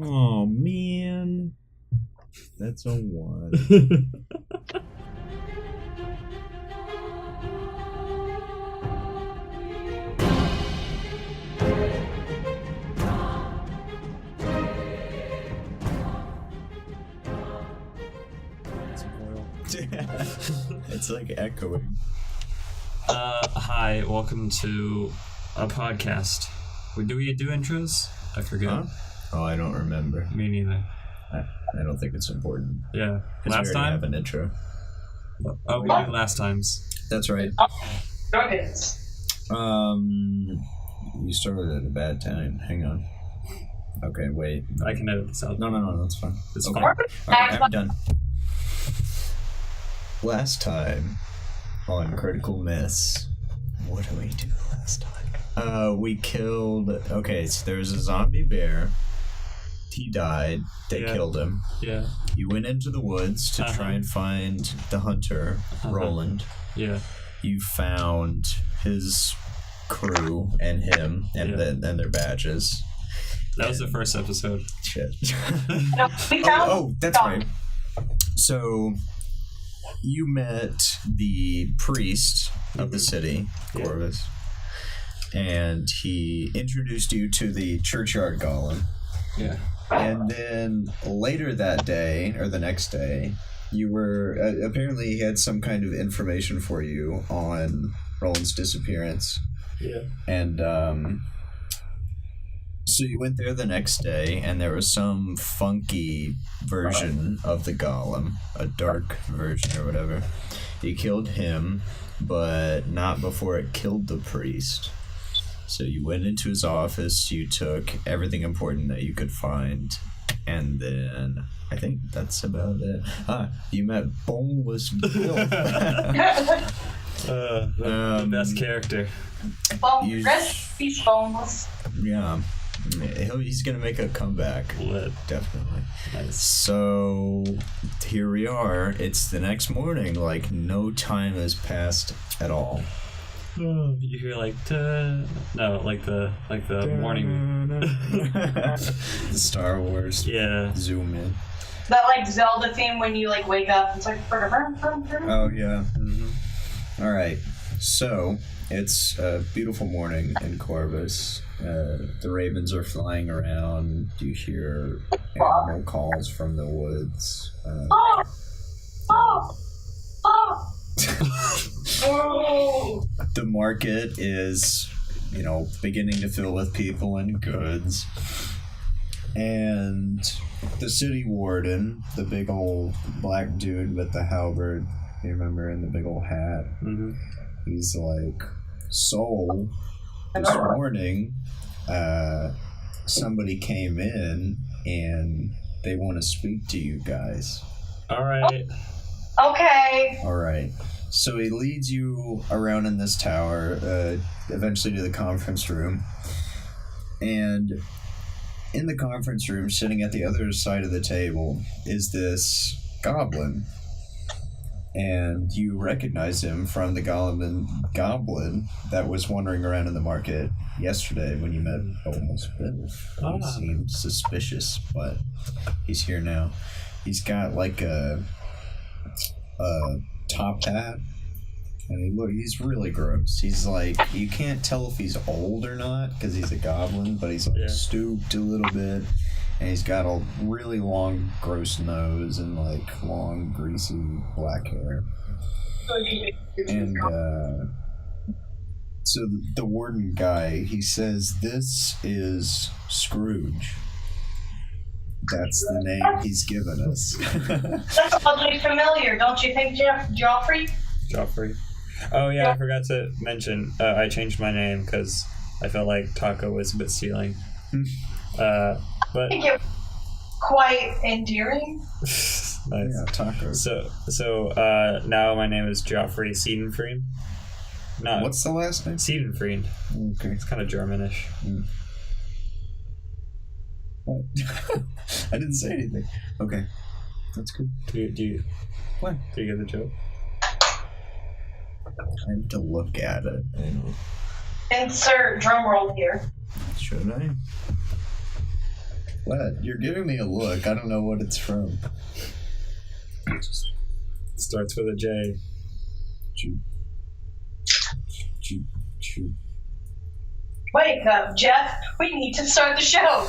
Oh, man. That's a 1. It's like echoing. Hi, welcome to a podcast. Do we do intros? I forget. Huh? Oh, I don't remember. Me neither. I don't think it's important. Yeah. Last time? Have an intro. Oh, we did last times. That's right. Okay. You started at a bad time. Hang on. Okay, wait. I can edit this out. No, that's fine. It's okay. fine. Alright, I'm done. Last time on Critical Miss, what did we do last time? We killed... Okay, so there was a zombie bear. He died. They killed him. Yeah. You went into the woods to try and find the hunter, Roland. Yeah. You found his crew and him and their badges. That was the first episode. Shit. No, we found oh, that's right. So... You met the priest of the city, Corvus, and he introduced you to the churchyard golem. Yeah. And then later that day, or the next day, you were... apparently he had some kind of information for you on Roland's disappearance. Yeah. And, so you went there the next day, and there was some funky version of the golem, a dark version or whatever. You killed him, but not before it killed the priest. So you went into his office, you took everything important that you could find, and then I think that's about it. You met Boneless Bill. The best character. Rest peace, Boneless. Yeah. He's gonna make a comeback. Lit. Definitely. Nice. So here we are. It's the next morning. Like no time has passed at all. You hear like the morning. The Star Wars. Yeah. Zoom in. That like Zelda theme when you like wake up. It's like. Oh yeah. Mm-hmm. All right. So it's a beautiful morning in Corvus. The ravens are flying around. You hear animal calls from the woods. The market is, beginning to fill with people and goods. And the city warden, the big old black dude with the halberd, you remember, and the big old hat, he's like, so, this morning, somebody came in and they want to speak to you guys. All right. Okay. All right. So he leads you around in this tower, eventually to the conference room. And in the conference room, sitting at the other side of the table, is this goblin. And you recognize him from the goblin that was wandering around in the market yesterday when you met Almost Bill. He seemed suspicious, but he's here now. He's got like a top hat, and he's really gross. He's like, you can't tell if he's old or not because he's a goblin, but he's like stooped a little bit. And he's got a really long, gross nose and, like, long, greasy black hair. And, so the warden guy, he says, this is Scrooge. That's the name he's given us. That's oddly familiar, don't you think, Joffrey? Joffrey. Oh, yeah, I forgot to mention, I changed my name because I felt like Taco was a bit stealing. But I think it was quite endearing. Nice. Yeah, Taco. So now my name is Joffrey Siedenfried. No. What's the last name? Siedenfried. Okay. It's kind of Germanish. What? I didn't say anything. Okay. That's good. Do you What? Do you get the joke? I have to look at it. Insert drum roll here. Should I? What? You're giving me a look. I don't know what it's from. It just starts with a J. Wake up, Jeff. We need to start the show.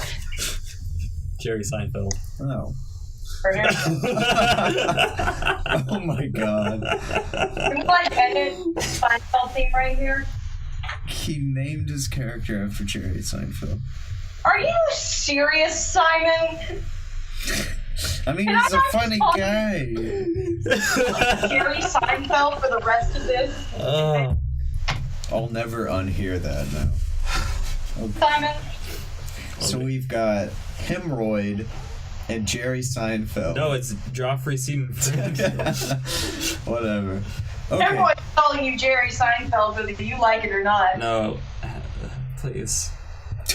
Jerry Seinfeld. Oh. For him. Oh my god. Can we like edit Seinfeld theme right here? He named his character after Jerry Seinfeld. Are you serious, Simon? I mean, Can he's I a not funny call guy. Jerry Seinfeld for the rest of this? Oh. I'll never unhear that now. Okay. Simon? So we've got Hemorrhoid and Jerry Seinfeld. No, it's Joffrey Seaton. Whatever. Okay. Everyone's calling you Jerry Seinfeld, whether you like it or not. No, please.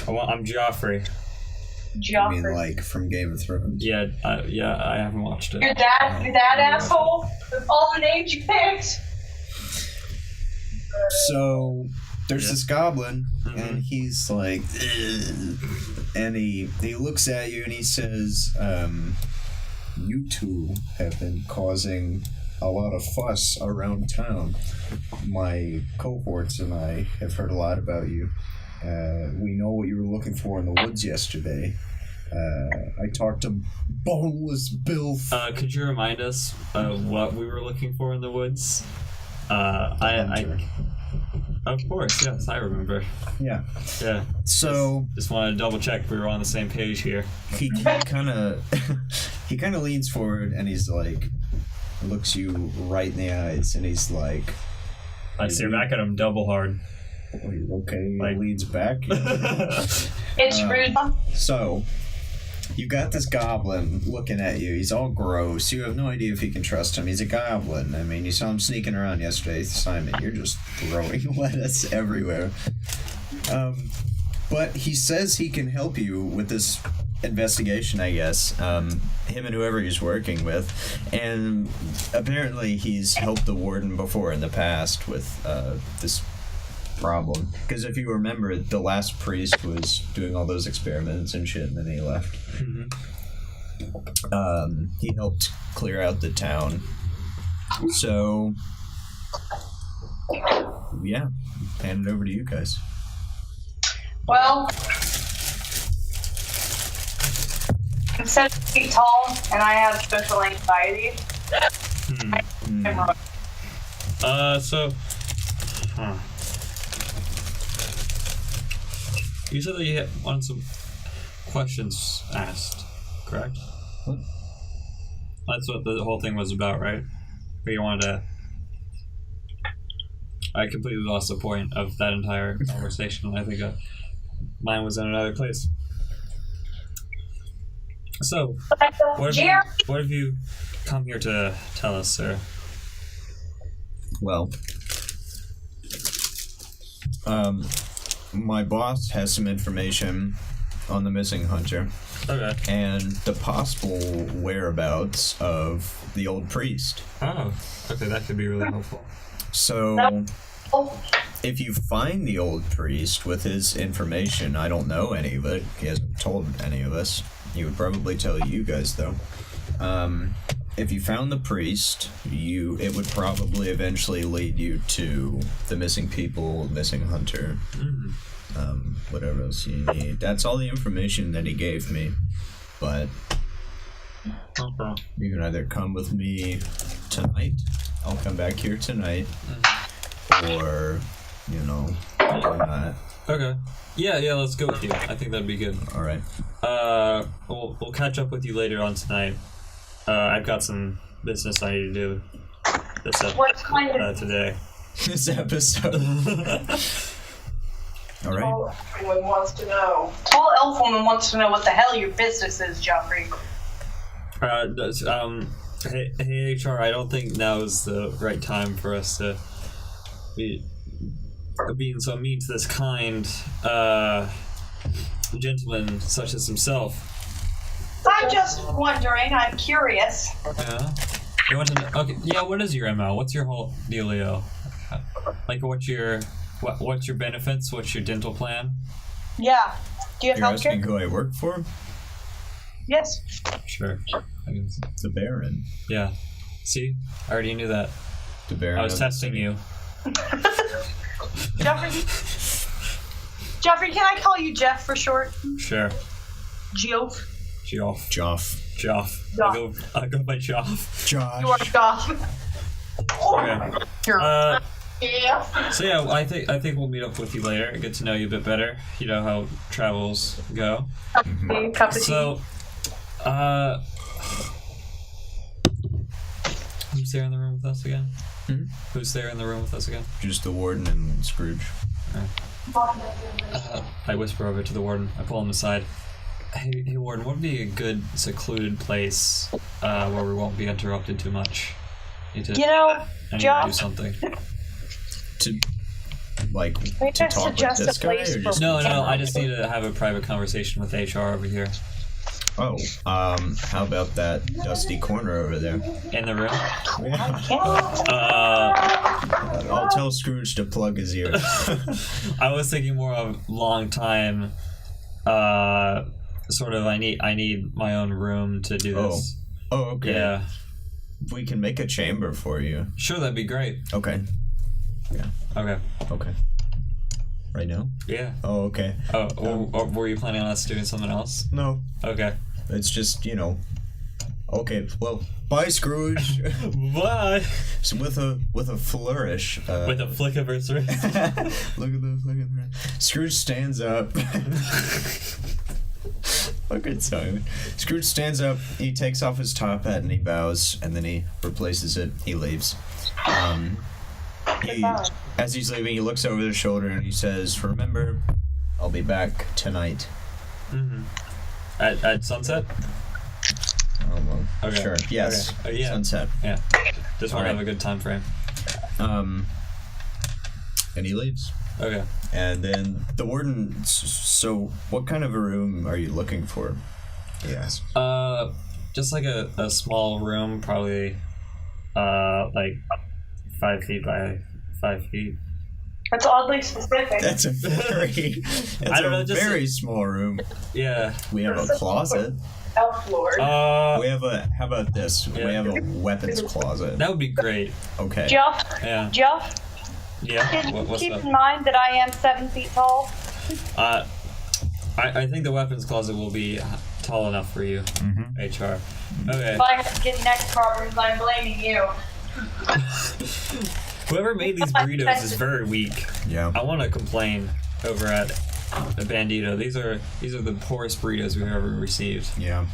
I'm Joffrey. I mean, like, from Game of Thrones. Yeah, I haven't watched it. You're that asshole with all the names you picked. So there's this goblin, Mm-hmm. and he's like, "Ugh." And he looks at you and he says, you two have been causing a lot of fuss around town. My cohorts and I have heard a lot about you. We know what you were looking for in the woods yesterday. I talked to Boneless Bill. Could you remind us what we were looking for in the woods? Of course, yes, I remember. Yeah. Yeah. So Just wanted to double check we were on the same page here. he kind of he kind of leans forward and he's like, looks you right in the eyes, and he's like, I stare back at him double hard. okay, Like- leans back. It's rude. So, you got this goblin looking at you. He's all gross. You have no idea if you can trust him. He's a goblin. I mean, you saw him sneaking around yesterday. Simon, you're just throwing lettuce everywhere. But he says he can help you with this investigation, I guess. Him and whoever he's working with. And apparently he's helped the warden before in the past with this problem. Because if you remember, the last priest was doing all those experiments and shit, and then he left. Mm-hmm. He helped clear out the town. So, yeah, hand it over to you guys. Well, I'm 7 feet tall and I have social anxiety. You said that you wanted some questions asked, correct? What? That's what the whole thing was about, right? Or you wanted to... I completely lost the point of that entire conversation. I think mine was in another place. So, what have you come here to tell us, sir? Well, my boss has some information on the missing hunter Okay. and the possible whereabouts of the old priest. Oh, okay, that could be really helpful. So, if you find the old priest with his information, I don't know any of it. He hasn't told any of us. He would probably tell you guys, though. If you found the priest, it would probably eventually lead you to the missing people, missing hunter, whatever else you need. That's all the information that he gave me. But Okay. you can either come with me tonight. I'll come back here tonight. Or, or not. Okay. Yeah, let's go with you. I think that'd be good. Alright. We'll catch up with you later on tonight. I've got some business I need to do What kind of today. This episode. Alright. tall elf woman wants to know? Tall elf woman wants to know what the hell your business is, Joffrey. Hey, HR, I don't think now is the right time for us to be being so mean to this kind gentleman such as himself. I'm just wondering, I'm curious. Yeah. You want to know? Okay. Yeah. What is your MO? What's your whole dealio? Like, what's your benefits? What's your dental plan? Yeah. Do you have You're asking healthcare? who I work for? Yes. Sure. I can, The Baron. yeah. See? I already knew that. The Baron. I was testing you. Jeffrey, can I call you Jeff for short? Sure. Geoff. Joff. Joff. I'll go by Joff. Josh. You are Joff. Okay. You're yeah. So yeah, I think we'll meet up with you later. Get to know you a bit better. You know how travels go. Cup of tea. So, who's there in the room with us again? Who's there in the room with us again? Just the warden and Scrooge. I whisper over to the warden. I pull him aside. Hey, warden, what would be a good secluded place where we won't be interrupted too much? I need to do Josh. something. To I talk with suggest this a guy, place or for- just No, I just need to have a private conversation with HR over here. Oh, how about that dusty corner over there? In the room? I'll tell Scrooge to plug his ears. I was thinking more of long time. Sort of. I need my own room to do this. Oh, okay. Yeah. We can make a chamber for you. Sure, that'd be great. Okay. Yeah. Okay. Right now? Yeah. Oh, okay. Oh, or were you planning on us doing something else? No. Okay. It's just, Okay, well, bye, Scrooge. Bye. So with a flourish. With a flick of her wrist. Look at that. Scrooge stands up. Fucking Simon. Scrooge stands up, he takes off his top hat and he bows, and then he replaces it. He leaves. As he's leaving, he looks over his shoulder and he says, "Remember, I'll be back tonight." Mm-hmm. At sunset? Oh, well, Okay. sure. Yes. Okay. Yeah. Sunset. Yeah. Just want to Alright. have a good time frame. And he leaves. Okay. And then the warden. So, what kind of a room are you looking for? Yes. Just like a small room, probably, like 5 feet by 5 feet. That's oddly specific. That's a very small room. Yeah. We have a closet. Elf Lord. We have a. How about this? Yeah. We have a weapons closet. That would be great. Okay. Jeff, Yeah. Yeah. What's keep up? in mind that I am 7 feet tall. I think the weapons closet will be tall enough for you, HR. Okay. If I have to get neck problems, I'm blaming you. Whoever made these burritos is very weak. Yeah. I want to complain over at Bandito. These are the poorest burritos we've ever received. Yeah.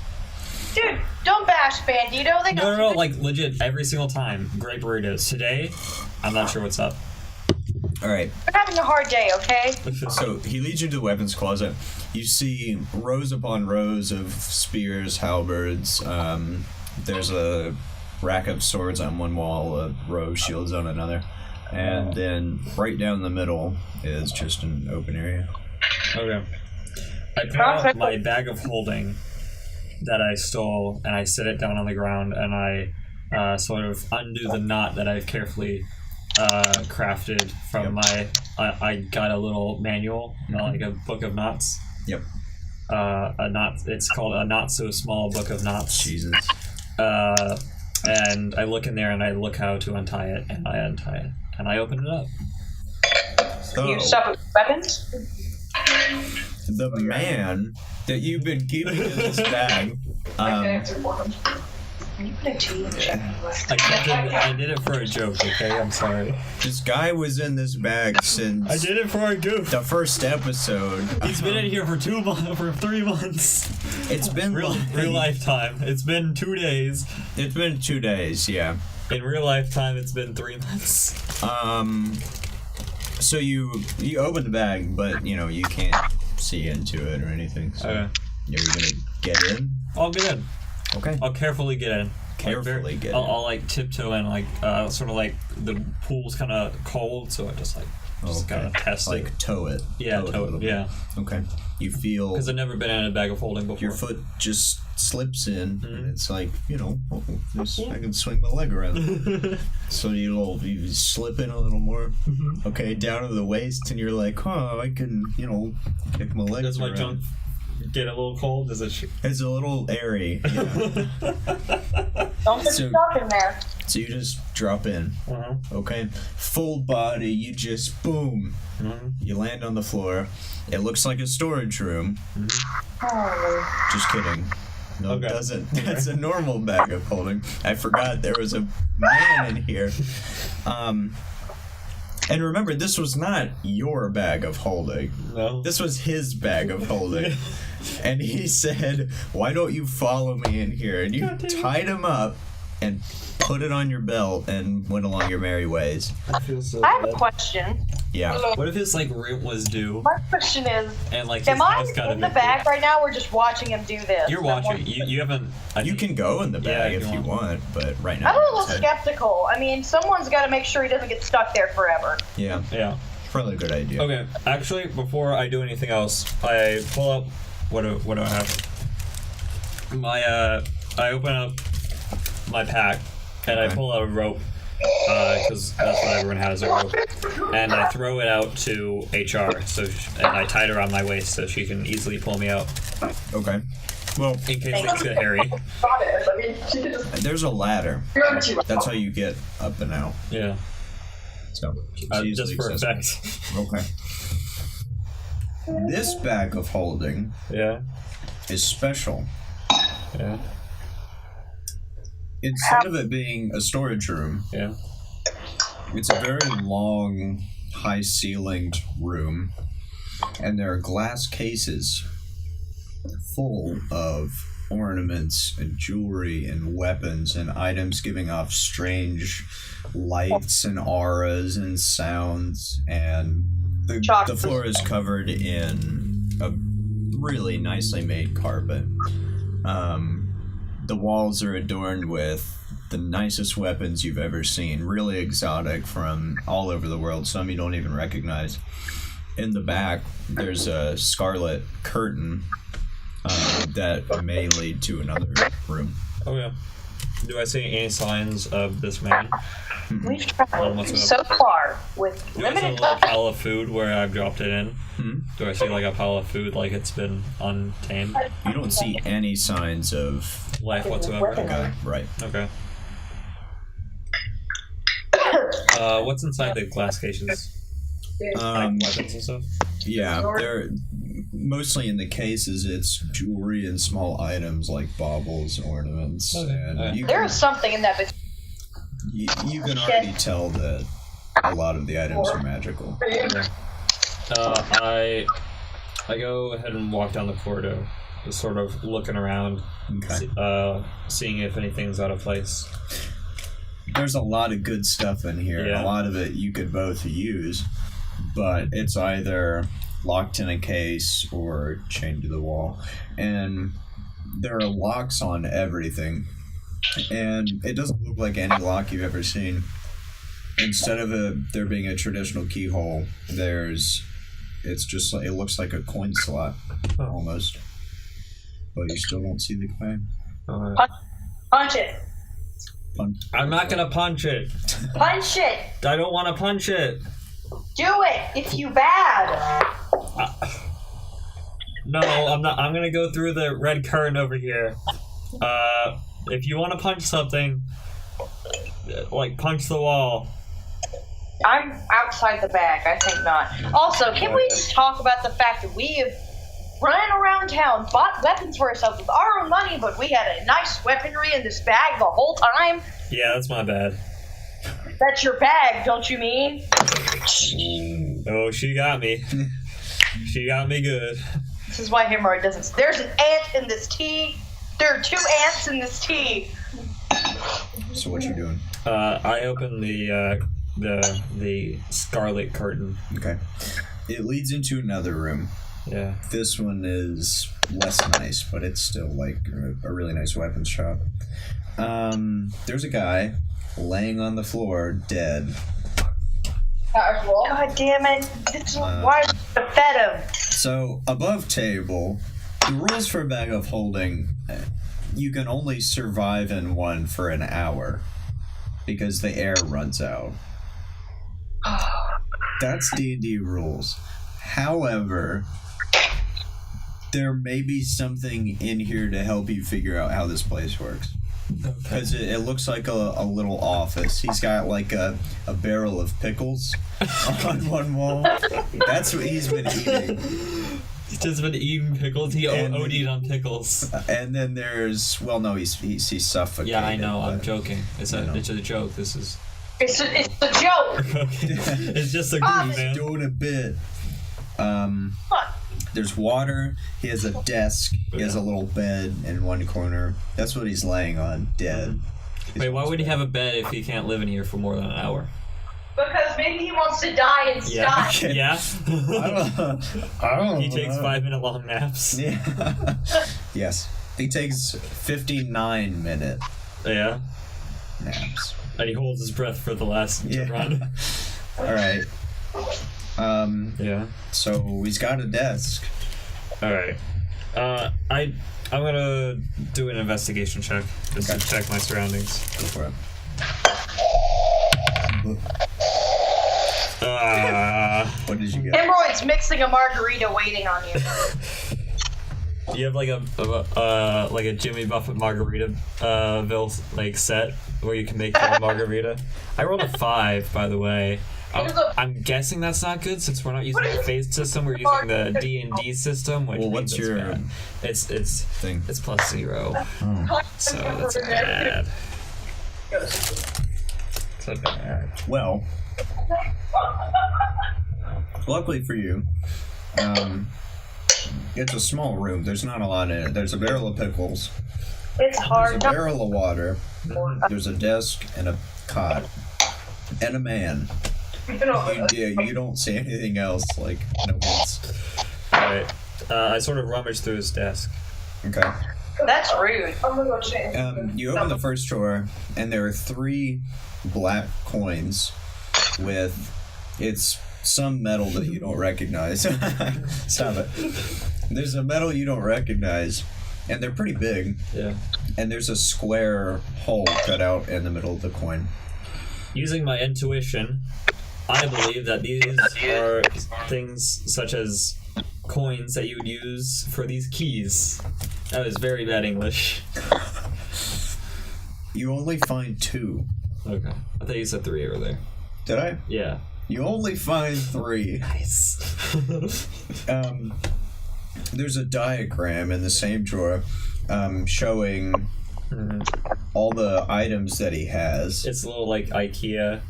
Dude, don't bash Bandito. They got No, like legit every single time. Great burritos. Today, I'm not sure what's up. All right. We're having a hard day, okay? So he leads you to the weapons closet. You see rows upon rows of spears, halberds. There's a rack of swords on one wall, a row of shields on another, and then right down the middle is just an open area. Okay. I pull out my bag of holding that I stole, and I set it down on the ground, and I sort of undo the knot that I've carefully crafted from I got a little manual, like a book of knots. Yep. A knot. It's called a not so small book of knots. Jesus. And I look in there and I look how to untie it, and I untie it, and I open it up. You stuff with weapons? The man that you've been keeping in this bag. You put a T in check. I did it for a joke, okay? I'm sorry. This guy was in this bag since I did it for a goof. the first episode. He's been in here for 3 months. It's been Real lifetime. It's been 2 days. It's been 2 days, yeah. In real lifetime, it's been 3 months. So you open the bag, but you can't see into it or anything. So Okay. you're gonna get in. I'll get in. Okay. I'll carefully get in. Carefully get in. I'll like tiptoe in, like sort of like the pool's kind of cold, so I just kind of test it. Like tow it. Yeah, Tow it a toe little it. bit. Yeah. Okay. You feel Because I've never been in a bag of holding before. your foot just slips in, and it's like I can swing my leg around. So you slip in a little more. Okay, down to the waist, and you're like, I can kick my legs Does my around. junk get a little cold? Is it? It's a little airy. Yeah. Don't get stuck in there. So you just drop in. Okay. Full body. You just boom. You land on the floor. It looks like a storage room. Just kidding. No, it doesn't. That's a normal bag of holding. I forgot there was a man in here. And remember, this was not your bag of holding. No. This was his bag of holding. And he said, "Why don't you follow me in here?" And you tied him up and put it on your belt and went along your merry ways. I feel so I have bad. a question. Yeah. What if his rent was due? My question is, and am I in the bag right now or just watching him do this? You're watching. You haven't. You can go in the bag if you want, but right now. I'm a little skeptical. I mean, someone's got to make sure he doesn't get stuck there forever. Yeah. Yeah. Probably a good idea. Okay. Actually, before I do anything else, I pull up. What do I have? I open up my pack and I pull out a rope. Because that's what everyone has, a rope. And I throw it out to HR, and I tie it around my waist so she can easily pull me out. Okay. Well, in case things get hairy. There's a ladder. That's how you get up and out. Yeah. So, just for effect. Okay. This bag of holding is special. Yeah. Instead of it being a storage room, it's a very long, high-ceilinged room, and there are glass cases full of ornaments and jewelry and weapons and items giving off strange lights and auras and sounds, and the floor is covered in a really nicely made carpet. The walls are adorned with the nicest weapons you've ever seen, really exotic from all over the world, some you don't even recognize. In the back, there's a scarlet curtain that may lead to another room. Oh, yeah. Do I see any signs of this man? We've traveled so far with limited. Do I see a little pile of food where I've dropped it in? Do I see a pile of food like it's been untamed? You don't see any signs of life whatsoever. Okay, right. Okay. What's inside the glass cases? Weapons and stuff? Yeah, they're mostly in the cases. It's jewelry and small items like baubles, ornaments, and there's something in that. But you can already tell that a lot of the items are magical. I go ahead and walk down the corridor, just sort of looking around, seeing if anything's out of place. There's a lot of good stuff in here, and a lot of it you could both use, but it's either locked in a case or chained to the wall. And there are locks on everything, and it doesn't look like any lock you've ever seen. Instead of there being a traditional keyhole, it's just like, it looks like a coin slot, almost. But you still don't see the coin. Punch it. I'm not gonna punch it. Punch it. I don't want to punch it. Do it. It's you bad. No, I'm not. I'm gonna go through the red curtain over here. If you want to punch something, punch the wall. I'm outside the bag. I think not. Also, can we just talk about the fact that we have run around town, bought weapons for ourselves with our own money, but we had a nice weaponry in this bag the whole time? Yeah, that's my bad. That's your bag, don't you mean? Oh, she got me. She got me good. This is why hemorrhoid doesn't. There's an ant in this tea. There are 2 ants in this tea. So what you doing? I open the scarlet curtain. Okay. It leads into another room. Yeah. This one is less nice, but it's still like a really nice weapons shop. There's a guy laying on the floor, dead. God damn it. This is why I fed him. So, above table, the rules for a bag of holding, you can only survive in one for an hour because the air runs out. That's D&D rules. However, there may be something in here to help you figure out how this place works. Because it looks like a little office. He's got like a barrel of pickles on one wall. That's what he's been eating. He's just been eating pickles. He OD'd on pickles. And then there's... Well, no, he's suffocated. Yeah, I know. I'm joking. It's a joke. This is... It's a joke. Okay. It's just a goof, man. Doing a bit. There's water. He has a desk. He has a little bed in one corner. That's what he's laying on, dead. Wait, why would he have a bed if he can't live in here for more than an hour? Because maybe he wants to die in style. Yeah? I don't He takes 5-minute long naps. Yeah. Yes. He takes 59-minute Yeah? naps. And he holds his breath for the last run. Alright. Yeah. So he's got a desk. Alright. I'm gonna do an investigation check. Just to check my surroundings. Go for it. What did you get? Hemorrhoids mixing a margarita waiting on you. You have like a Jimmy Buffett Margaritaville like set where you can make your own margarita. I rolled a 5, by the way. I'm guessing that's not good since we're not using the phase system. We're using the D&D system. Which what's your bad. It's thing? It's +0. So that's bad. So bad. Well, luckily for you, it's a small room. There's not a lot in it. There's a barrel of pickles. It's hard. There's a barrel of water. There's a desk and a cot and a man. You don't see anything else. Like no hints. All right. I sort of rummaged through his desk. Okay. That's rude. You open the first drawer, and there are 3 black coins with it's some metal that you don't recognize. Stop it. There's a metal you don't recognize, and they're pretty big. Yeah. And there's a square hole cut out in the middle of the coin. Using my intuition, I believe that these are things such as coins that you would use for these keys. That was very bad English. You only find 2. Okay. I thought you said 3 over there. Did I? Yeah. You only find 3. Nice. There's a diagram in the same drawer showing all the items that he has. It's a little like IKEA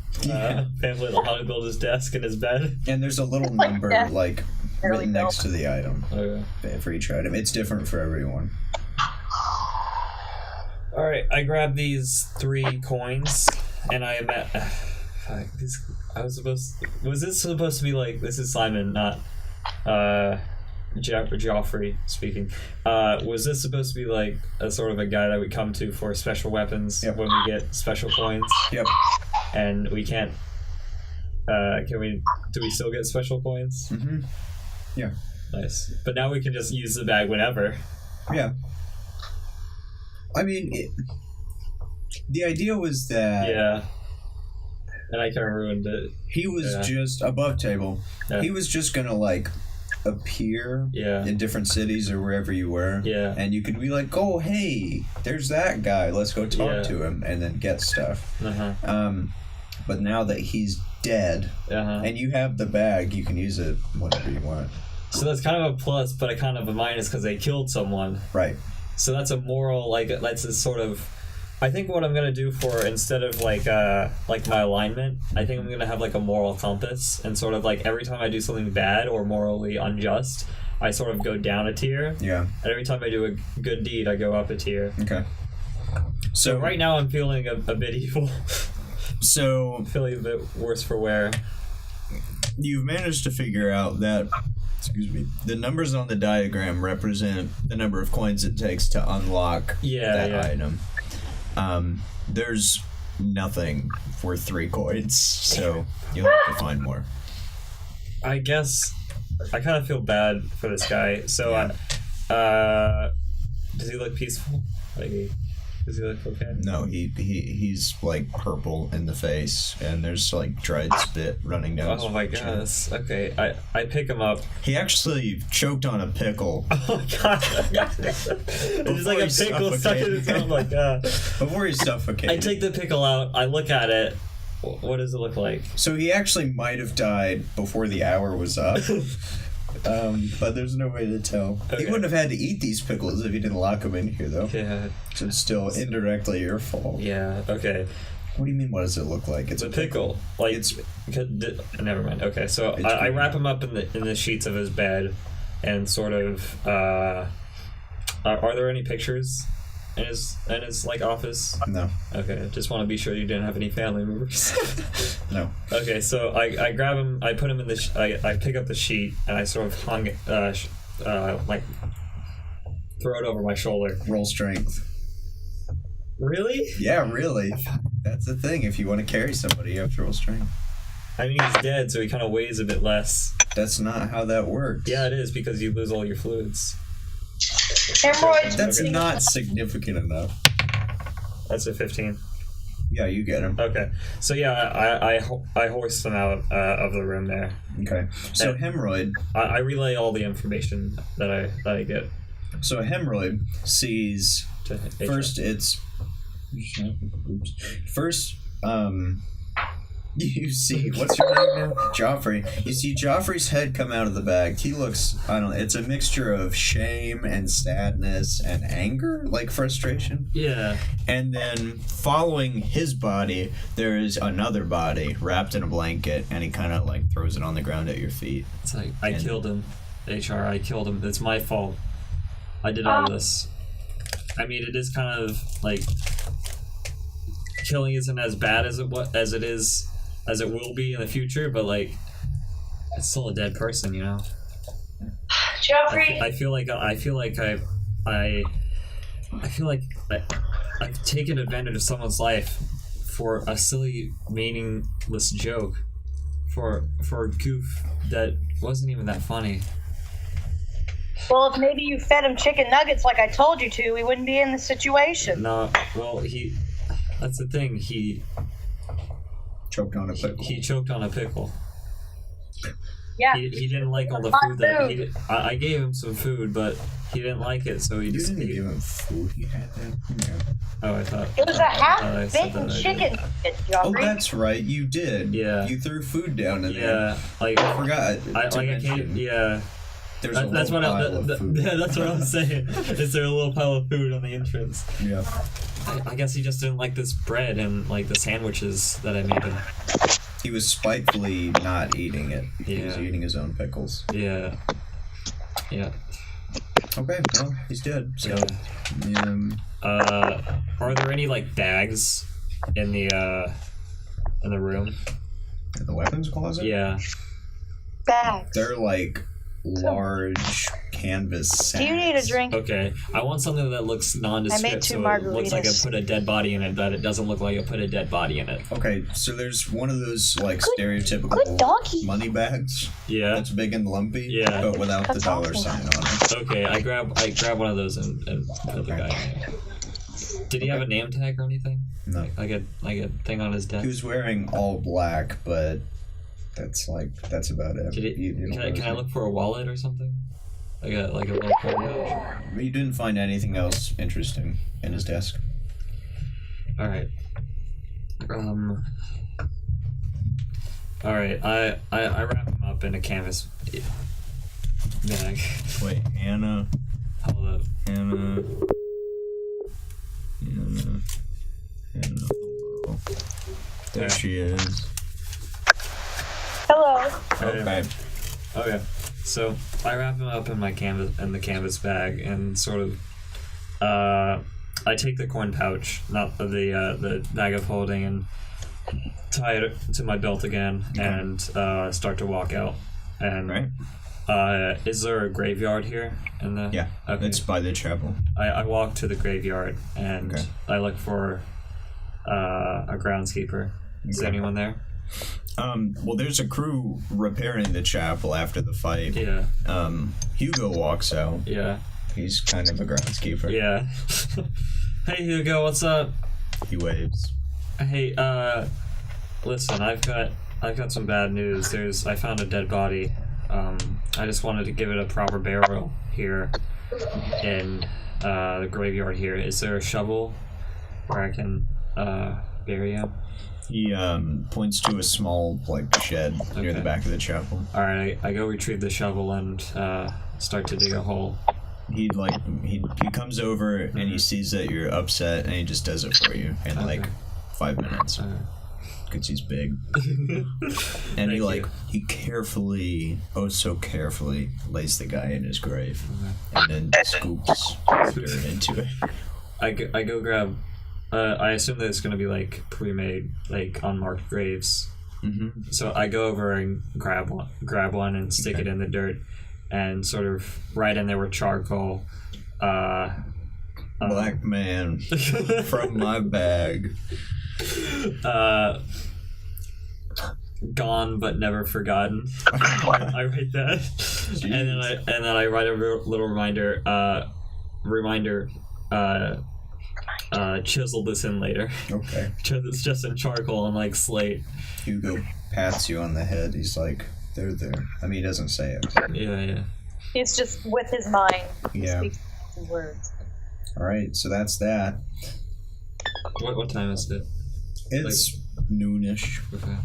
pamphlet on how to build his desk and his bed. And there's a little number like written next to the item for each item. It's different for everyone. Alright, I grabbed these 3 coins and I met. Was this supposed to be like, this is Simon, not Joffrey speaking. Was this supposed to be like a sort of a guy that we come to for special weapons when we get special coins? Yep. And we can't. Do we still get special coins? Mm-hmm. Yeah. Nice. But now we can just use the bag whenever. Yeah. I mean, the idea was that. Yeah. And I kind of ruined it. He was just above table. Yeah. He was just gonna like appear in different cities or wherever you were. Yeah. And you could be like, oh, hey, there's that guy. Let's go talk to him and then get stuff. Uh-huh. But now that he's dead and you have the bag, you can use it whenever you want. So that's kind of a plus, but a kind of a minus because they killed someone. Right. So that's a moral, like, that's a sort of... I think what I'm gonna do for, instead of like my alignment, I think I'm gonna have like a moral compass, and sort of like every time I do something bad or morally unjust, I sort of go down a tier. Yeah. And every time I do a good deed, I go up a tier. Okay. So right now I'm feeling a bit evil. So I'm feeling a bit worse for wear. You've managed to figure out that, the numbers on the diagram represent the number of coins it takes to unlock that item. There's nothing for 3 coins, so you'll have to find more. I guess I kind of feel bad for this guy. So, does he look peaceful? Like Does he look okay? No, he's like purple in the face, and there's like dried spit running down his Oh my chin. goodness. Okay, I pick him up. He actually choked on a pickle. Oh my god. It's like a pickle stuck in his mouth. Oh my god. Before he suffocated. I take the pickle out, I look at it. What does it look like? So he actually might have died before the hour was up. But there's no way to tell. Okay. He wouldn't have had to eat these pickles if you didn't lock them in here, though. Yeah. So it's still indirectly your fault. Yeah, okay. What do you mean, what does it look like? It's a pickle. Like, never mind. Okay, so I wrap him up in the sheets of his bed and sort of, are there any pictures in his like office? No. Okay, just want to be sure you didn't have any family members. No. Okay, so I grab him, I put him in the I pick up the sheet and I sort of hung it, like throw it over my shoulder. Roll strength. Really? Yeah, really. That's the thing. If you want to carry somebody, you have to roll strength. I mean, he's dead, so he kind of weighs a bit less. That's not how that works. Yeah, it is, because you lose all your fluids. Hemorrhoids. That's not significant enough. That's a 15. Yeah, you get him. Okay, so yeah, I hoist him out of the room there. Okay. So hemorrhoid. I relay all the information that I get. So a hemorrhoid sees To first. It's first. You see, what's your name now? Joffrey. You see Joffrey's head come out of the bag. He looks, I don't know, it's a mixture of shame and sadness and anger, like frustration. Yeah. And then following his body, there is another body wrapped in a blanket, and he kind of like throws it on the ground at your feet. It's like, I killed him. HR, I killed him. It's my fault. I did all this. I mean, it is kind of like killing isn't as bad as it will be in the future, but like it's still a dead person, you know. Joffrey. I feel like I've taken advantage of someone's life for a silly, meaningless joke, for a goof that wasn't even that funny. Well, if maybe you fed him chicken nuggets like I told you to, we wouldn't be in this situation. No, well, that's the thing. He Choked on a pickle. He choked on a pickle. Yeah. He didn't like all the food that he did. I gave him some food, but he didn't like it, so he You just didn't give him food. He had that. Yeah. Oh, I thought It was a I said half-baked that I chicken nugget, Joffrey. Oh, that's right. You did. Yeah. You threw food down in did. there. Yeah, like I forgot. I to mention. can't. Yeah, There's a that's little what pile of food. yeah, that's what I was saying. Is there a little pile of food on the entrance? Yeah. I guess he just didn't like this bread and like the sandwiches that I made him. He was spitefully not eating it. He was Yeah. eating his own pickles. Yeah. Yeah. Okay, well, he's dead. So, Are there any like bags in the room? in the weapons closet? Yeah. Bags. They're like large canvas sacks. Do you need a drink? Okay. I want something that looks nondescript. I made 2 so it looks like I margaritas. put a dead body in it, but it doesn't look like I put a dead body in it. Okay, so there's one of those like Good stereotypical doggy. money bags Yeah. that's big and lumpy, Yeah. but without the That's dollar awesome. sign on it. Okay, I grab one of those and put the guy in it. Did he have a name tag or anything? No. Like a thing on his He desk? was wearing all black, but that's about it. Did You don't can I really- look for a wallet or something? Like a little coin pouch? You didn't find anything else interesting in his desk. All right. All right. I wrap him up in a canvas bag. Wait, Hannah. Hold up. Hannah. There she is. Hello. Okay. Okay. So I wrap him up in the canvas bag and sort of I take the coin pouch, not the bag of holding, and tie it to my belt again and start to walk out. And Right. Is there a graveyard here in the? Yeah. Okay. It's by the chapel. I walk to the graveyard and Okay. I look for a groundskeeper. Is Okay. anyone there? Well, there's a crew repairing the chapel after the fight. Yeah. Hugo walks out. Yeah. He's kind of a groundskeeper. Yeah. Hey Hugo, what's up? He waves. Hey, listen, I've got some bad news. I found a dead body. I just wanted to give it a proper burial here in the graveyard here. Is there a shovel where I can bury him? He points to a small shed near the back of the chapel. All right, I go retrieve the shovel and start to dig a hole. He comes over and he sees that you're upset and he just does it for you in 5 minutes because he's big. And he carefully, so carefully lays the guy in his grave and then scoops dirt into it. I go grab. I assume that it's gonna be pre-made, unmarked graves. Mm-hmm. So I go over and grab one and stick it in the dirt, and sort of right in there with charcoal. Black man from my bag. Gone but never forgotten. I write that, Jeez. and then I write a little reminder. Chisel this in later. Okay. It's just in charcoal and slate. Hugo pats you on the head. He's like, "They're there." I mean, he doesn't say it. Yeah. He's just with his mind. Yeah. He speaks in words. All right, so that's that. What time is it? It's noonish. Okay.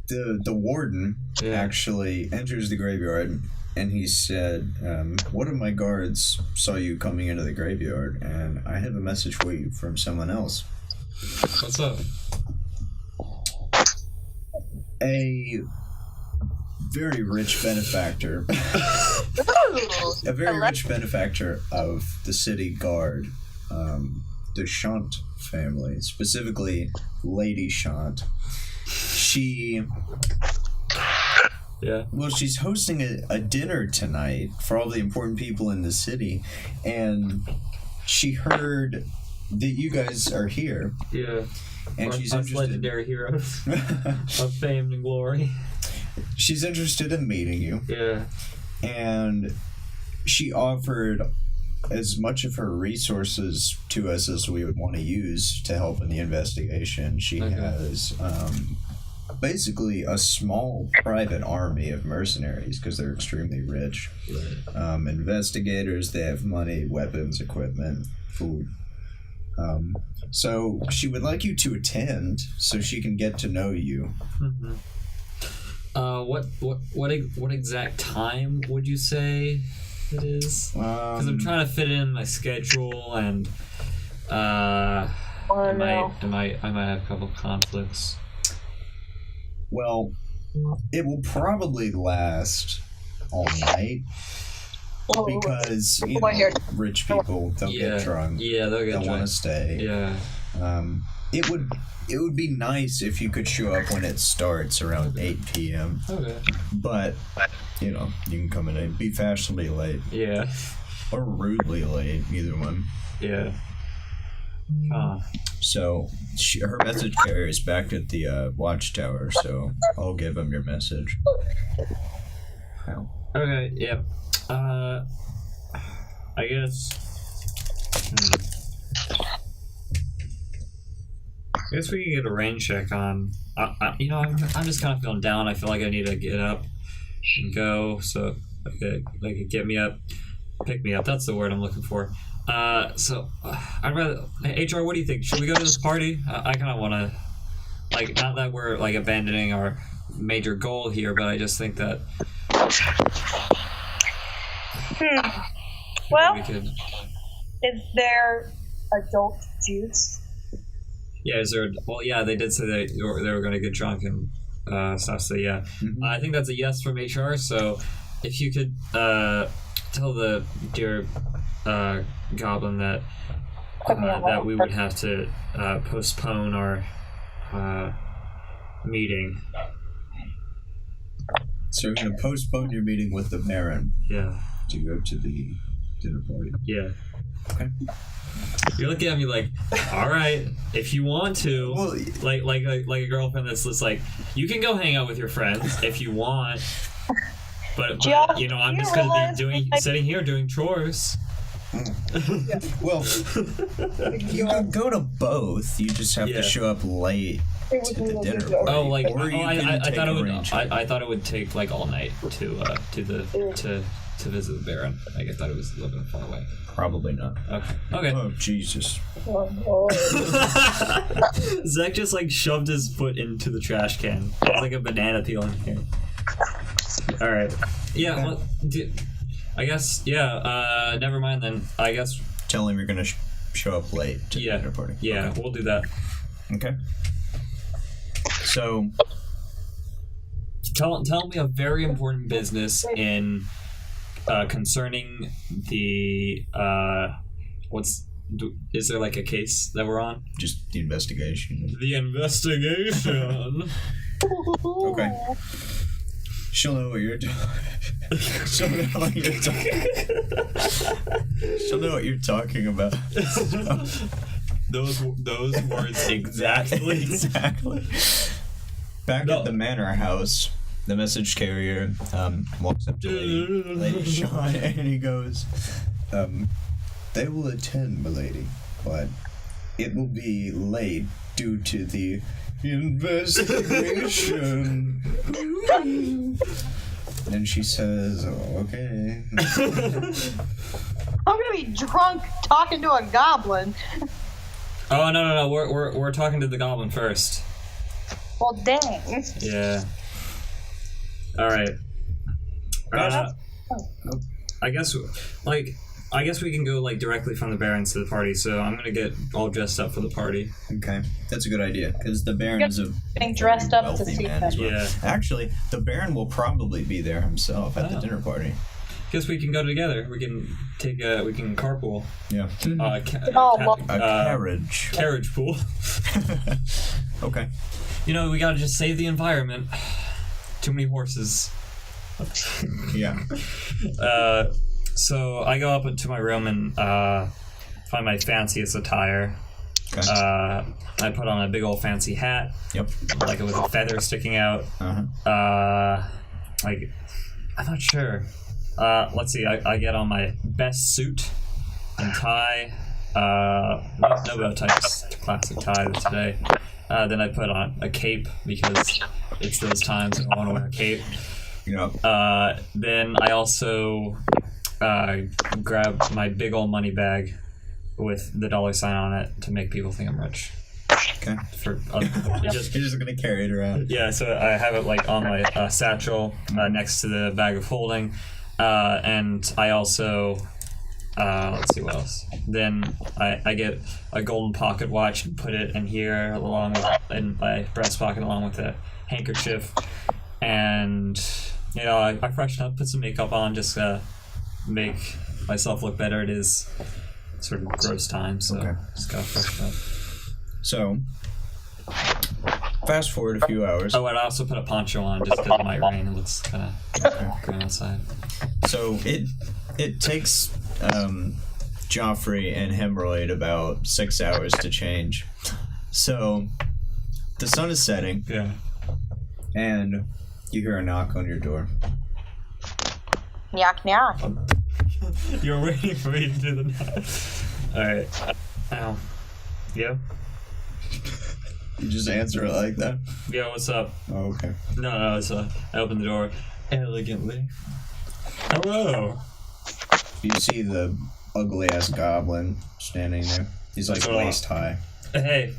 The warden actually enters the graveyard. And he said, one of my guards saw you coming into the graveyard, and I have a message for you from someone else. What's up? A very rich benefactor. A very rich benefactor of the city guard, the Shaunt family, specifically Lady Shaunt. Yeah. Well, she's hosting a dinner tonight for all the important people in the city, and she heard that you guys are here. Yeah. And she's interested. Legendary heroes of fame and glory. She's interested in meeting you. Yeah. And she offered as much of her resources to us as we would want to use to help in the investigation. She has basically a small private army of mercenaries because they're extremely rich. Right. Investigators, they have money, weapons, equipment, food. So she would like you to attend so she can get to know you. Mm-hmm. What exact time would you say it is? Because I'm trying to fit in my schedule and I might have a couple conflicts. Well, it will probably last all night because rich people they'll get drunk. Yeah, they'll get drunk. They'll want to stay. Yeah. It would be nice if you could show up when it starts around 8 p.m. Okay. But you can come in and be fashionably late. Yeah. Or rudely late, either one. Yeah. So her message carrier is back at the watchtower, so I'll give him your message. Okay, yeah. I guess we can get a rain check on. I'm just kind of feeling down. I feel like I need to get up and go, so they could get me up, pick me up. That's the word I'm looking for. So I'd rather. HR, what do you think? Should we go to this party? I kind of want to, not that we're abandoning our major goal here, but I just think that. Well, we could. Is there adult juice? Yeah, is there? Well, yeah, they did say that they were going to get drunk and stuff. So yeah, I think that's a yes from HR. So if you could tell the dear goblin that that we would have to postpone our meeting. So you're going to postpone your meeting with the Baron. Yeah. To go to the dinner party. Yeah. Okay. You're looking at me like, all right, if you want to, well, like a girlfriend that's just like, you can go hang out with your friends if you want, but I'm just gonna be sitting here doing chores. Well, you can go to both. You just have to show up late to the dinner party. Oh, like I thought it would take like all night to visit the Baron. Like I thought it was a little bit far away. Probably not. Okay. Oh Jesus! Zach just like shoved his foot into the trash can. It's like a banana peel in here. All right. Yeah. Well, I guess. Yeah. Never mind then. I guess. Tell him you're gonna show up late to the dinner party. Yeah, we'll do that. Okay. So. Tell me a very important business in concerning the is there like a case that we're on? Just the investigation. The investigation. Okay. She'll know what you're doing. She'll know what you're talking. She'll know what you're talking about. Those words exactly. Exactly. Back at the manor house, the message carrier walks up to Lady Shaunt and he goes, they will attend, milady, but it will be late due to the investigation. And she says, okay. I'm gonna be drunk talking to a goblin. Oh no! We're talking to the goblin first. Well, dang. Yeah. All right. I guess we can go like directly from the Barons to the party. So I'm gonna get all dressed up for the party. Okay, that's a good idea because the Baron is a getting dressed up to wealthy see man that. as well. Yeah. Actually, the Baron will probably be there himself at the dinner party. Guess we can go together. We can we can carpool. Yeah. Carriage. Carriage pool. Okay. You know, we gotta just save the environment. Too many horses. Yeah. So I go up into my room and find my fanciest attire. Okay. I put on a big old fancy hat. Yep. Like with a feather sticking out. Like, I'm not sure. Let's see. I get on my best suit and tie. No bow ties. Classic tie today. Then I put on a cape because it's those times and I want to wear a cape. Yep. Then I also grab my big old money bag with the $sign on it to make people think I'm rich. Okay. You're just gonna carry it around. Yeah, so I have it like on my satchel next to the bag of holding, and I also let's see what else. Then I get a golden pocket watch and put it in here in my breast pocket along with a handkerchief, and you know I freshen up, put some makeup on, just make myself look better. It is sort of gross time, so just gotta freshen up. So, fast forward a few hours. Oh, and I also put a poncho on just because it might rain. It looks kind of green outside. So it takes Joffrey and Hemorrhoid about 6 hours to change. So the sun is setting. Yeah. And you hear a knock on your door. Knock, knock. You're waiting for me to do the knock. Alright. Ow. Yeah? You just answer it like that? Yeah, what's up? Oh, okay. No, it's I opened the door elegantly. Hello! You see the ugly-ass goblin standing there. He's like waist high. Hey.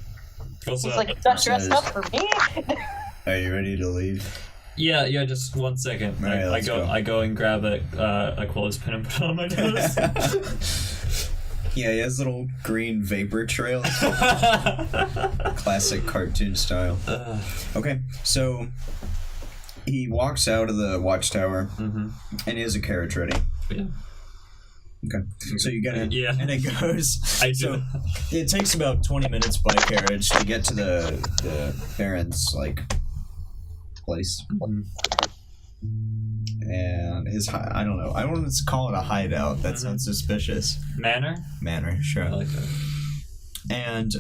What's He's up? like, you got dressed up for me? Are you ready to leave? Yeah, just 1 second. All right, let's go. I go and grab a clothespin and put it on my nose. Yeah, he has little green vapor trails. Classic cartoon style. Okay, so he walks out of the watchtower, and he has a carriage ready. Yeah. Okay, so you get it, yeah, and it goes. I do. So it takes about 20 minutes by carriage to get to the Baron's place. And his I don't know. I don't want to call it a hideout. That sounds suspicious. Manor, sure. I like that. And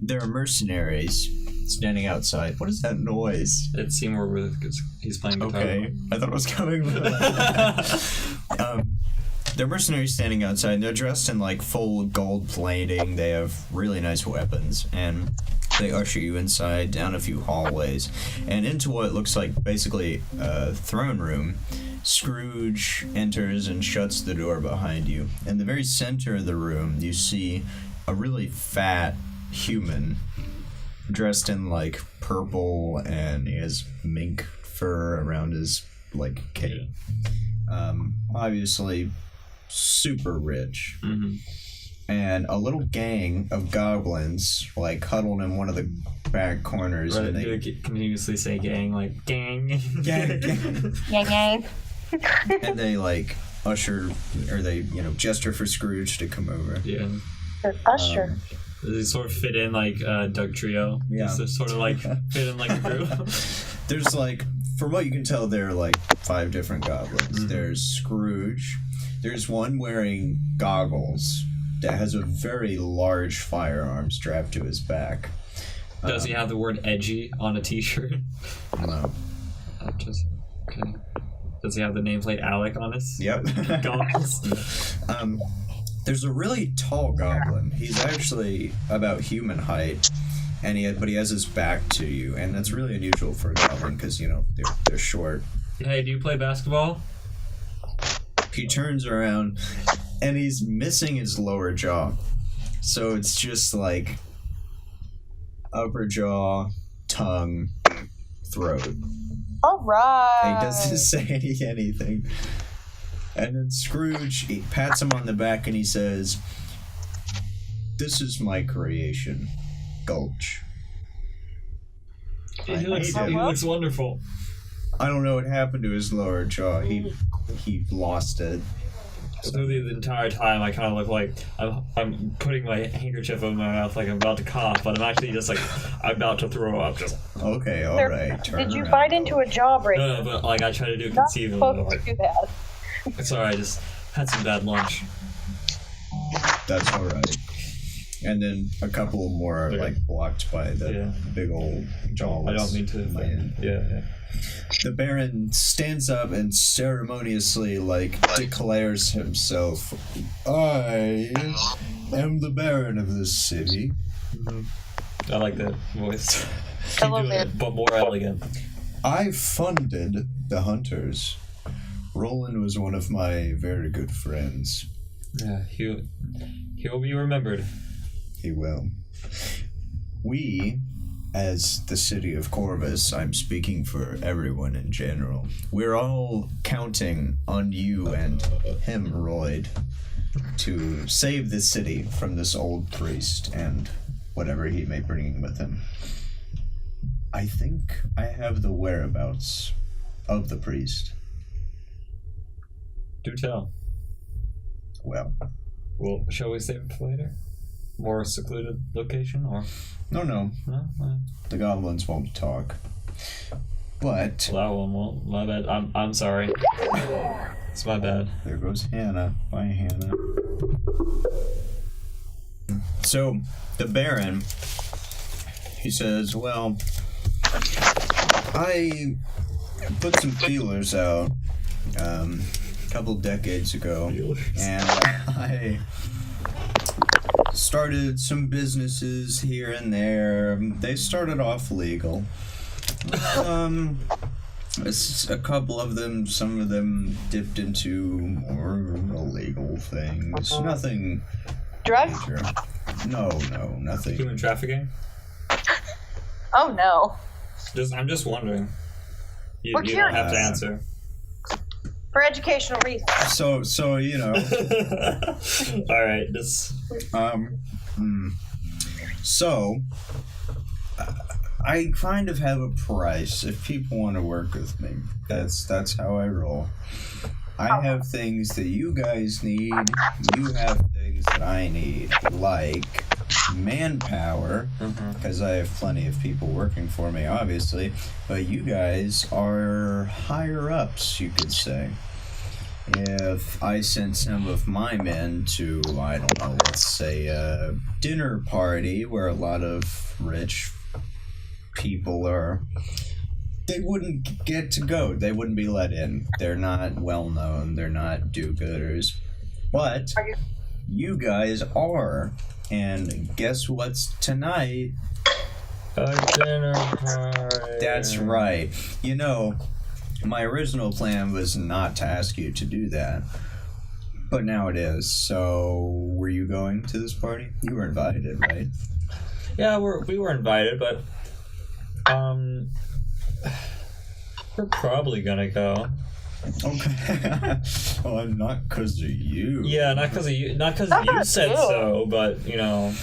there are mercenaries standing outside. What is that noise? It's Seymour because he's playing guitar. Okay, I thought it was coming from They're mercenaries standing outside, and they're dressed in, like, full gold plating. They have really nice weapons, and they usher you inside, down a few hallways, and into what looks like basically a throne room. Scrooge enters and shuts the door behind you. In the very center of the room, you see a really fat human dressed in, like, purple, and he has mink fur around his, like, cape. Obviously super rich. Mm-hmm. And a little gang of goblins, like, huddled in one of the back corners. Right, And they they continuously say gang, like, gang. gang, gang. Yang yang. And they, like, usher, or they, gesture for Scrooge to come over. Yeah. Usher. They sort of fit in like Doug Trio. Yeah. Just to sort of like fit in like a group. There's, like, from what you can tell, there are, like, 5 different goblins. Mm-hmm. There's Scrooge. There's one wearing goggles that has a very large firearm strapped to his back. Does he have the word edgy on a t-shirt? No. Okay. Does he have the nameplate Alec on his Yep. goggles? There's a really tall goblin. He's actually about human height, and but he has his back to you, and that's really unusual for a goblin because they're short. Hey, do you play basketball? He turns around, and he's missing his lower jaw, so it's just like upper jaw, tongue, throat. All right. He doesn't say anything. And then Scrooge, he pats him on the back and he says, "This is my creation, Gulch." He looks wonderful. I don't know what happened to his lower jaw. He lost it. Through the entire time, I kind of look like I'm putting my handkerchief over my mouth like I'm about to cough, but I'm actually just like I'm about to throw up. Just Okay, all right. Did you bite into a jawbreaker? no, but like I try to do Not conceivably. supposed to Like, do that. sorry, I just had some bad lunch. That's all right. And then a couple more are, like, blocked by the big old jaw. I don't mean to. Man. Yeah. The Baron stands up and ceremoniously, like, declares himself, "I am the Baron of this city." I like that voice. I love it. But more elegant. I funded the hunters. Roland was one of my very good friends. Yeah, he'll be remembered. He will. We, as the city of Corvus, I'm speaking for everyone in general, we're all counting on you and hemorrhoid to save the city from this old priest and whatever he may bring with him. I think I have the whereabouts of the priest. Do tell. Well, Shall we save it for later? More secluded location, or no. no? The goblins won't talk. But Well, that one won't. My bad. I'm sorry. It's my bad. there goes Hannah. Bye, Hannah. So, the Baron, he says, "Well, I put some feelers out a couple decades ago, and I started some businesses here and there. They started off legal. A couple of them, some of them dipped into more illegal things. Nothing Drugs? major. No, nothing. Human trafficking? Oh no. I'm just wondering. You We're don't have to curious. answer. For educational reasons. So All right. So, I kind of have a price if people want to work with me. That's how I roll. I have things that you guys need. You have things that I need, like manpower, because I have plenty of people working for me, obviously. But you guys are higher ups, you could say. If I sent some of my men to, I don't know, let's say a dinner party where a lot of rich people are, they wouldn't get to go. They wouldn't be let in. They're not well known. They're not do-gooders. But you guys are. And guess what's tonight? A dinner party. That's right. You know, my original plan was not to ask you to do that. But now it is. So, were you going to this party? You were invited, right? Yeah, we were invited, but we're probably gonna go. Okay. Well, not because of you. Yeah, not because of you. Not because you said so, but you know.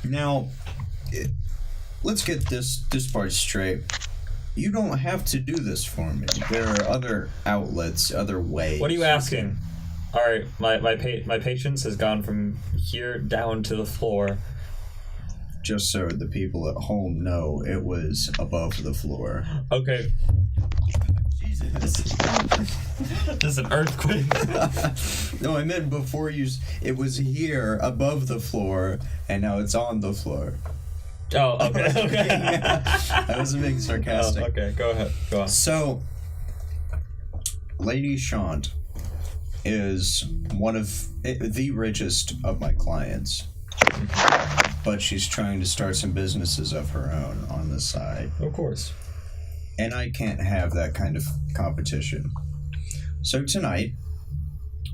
Now, let's get this part straight. You don't have to do this for me. There are other outlets, other ways. What are you asking? All right, my patience has gone from here down to the floor. Just so the people at home know, it was above the floor. Okay. Jesus. There's an earthquake. No, I meant before you... It was here, above the floor, and now it's on the floor. Oh, okay. I wasn't being sarcastic. Oh, okay, go ahead. Go on. So, Lady Shaunt is one of the richest of my clients. But she's trying to start some businesses of her own on the side. Of course. And I can't have that kind of competition. So tonight,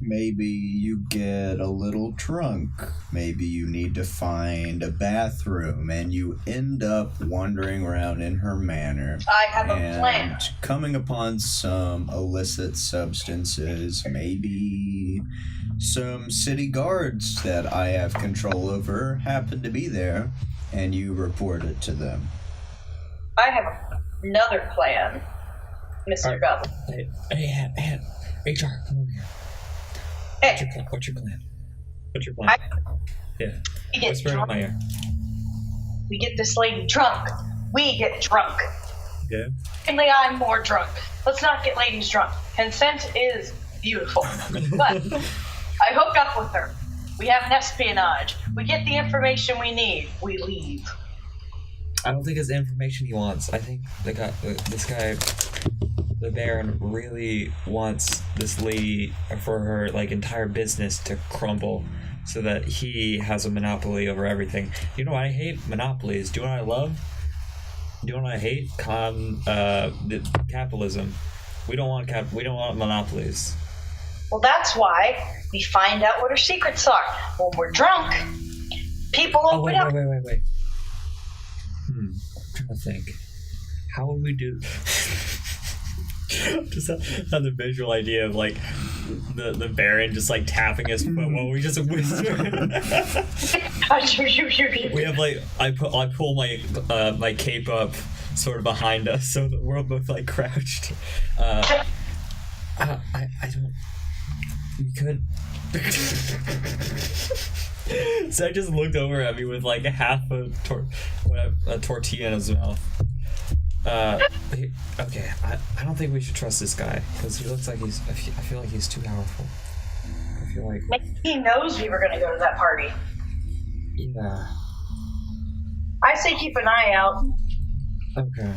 maybe you get a little drunk. Maybe you need to find a bathroom and you end up wandering around in her manor. I have a plan. Coming upon some illicit substances, maybe some city guards that I have control over happen to be there, and you report it to them. I have another plan, Mr. Goblin. Hey, HR, come over here. Hey. What's your plan? Yeah. We get Whisper in drunk. my ear. We get this lady drunk. We get drunk. Yeah. Only I'm more drunk. Let's not get ladies drunk. Consent is beautiful. But I hook up with her. We have an espionage. We get the information we need. We leave. I don't think it's the information he wants. I think this guy, the Baron, really wants this lady for her entire business to crumble, so that he has a monopoly over everything. You know what I hate? Monopolies. Do you know what I love? Do you know what I hate? Capitalism. We don't want monopolies. Well, that's why we find out what her secrets are. When we're drunk, people open up. Wait. I'm trying to think. How would we do... Just have the visual idea of the Baron just tapping his foot while we just whisper. We have I pull my cape up sort of behind us so that we're both crouched. I don't. We could. So I just looked over at me with half a tortilla in his mouth. Okay, I don't think we should trust this guy because he looks like I feel like he's too powerful. I feel like Maybe he knows we were going to go to that party. Yeah. I say keep an eye out. Okay.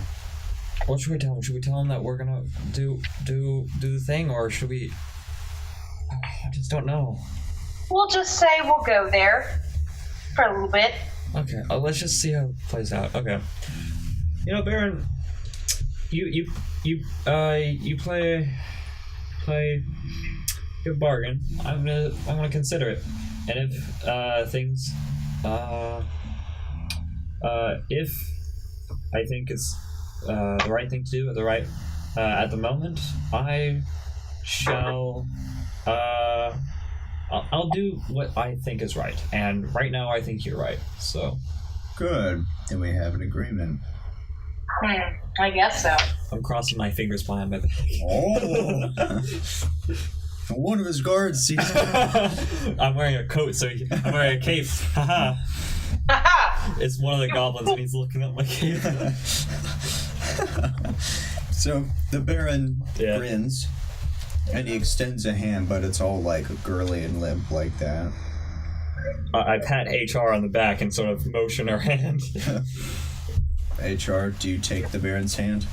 What should we tell him? Should we tell him that we're gonna do the thing, or should we? I just don't know. We'll just say we'll go there for a little bit. Okay, let's just see how it plays out. Okay. You know, Baron, you play your bargain. I'm gonna consider it, and if things if I think it's the right thing to do at the moment, I shall I'll do what I think is right, and right now I think you're right. So good. Then we have an agreement. I guess so. I'm crossing my fingers behind my back. Oh. One of his guards sees I'm wearing a coat, I'm wearing a cape. Haha. It's one of the goblins, and he's looking at my cape. So the Baron grins, and he extends a hand, but it's all girly and limp like that. I pat HR on the back and sort of motion her hand. HR, do you take the Baron's hand?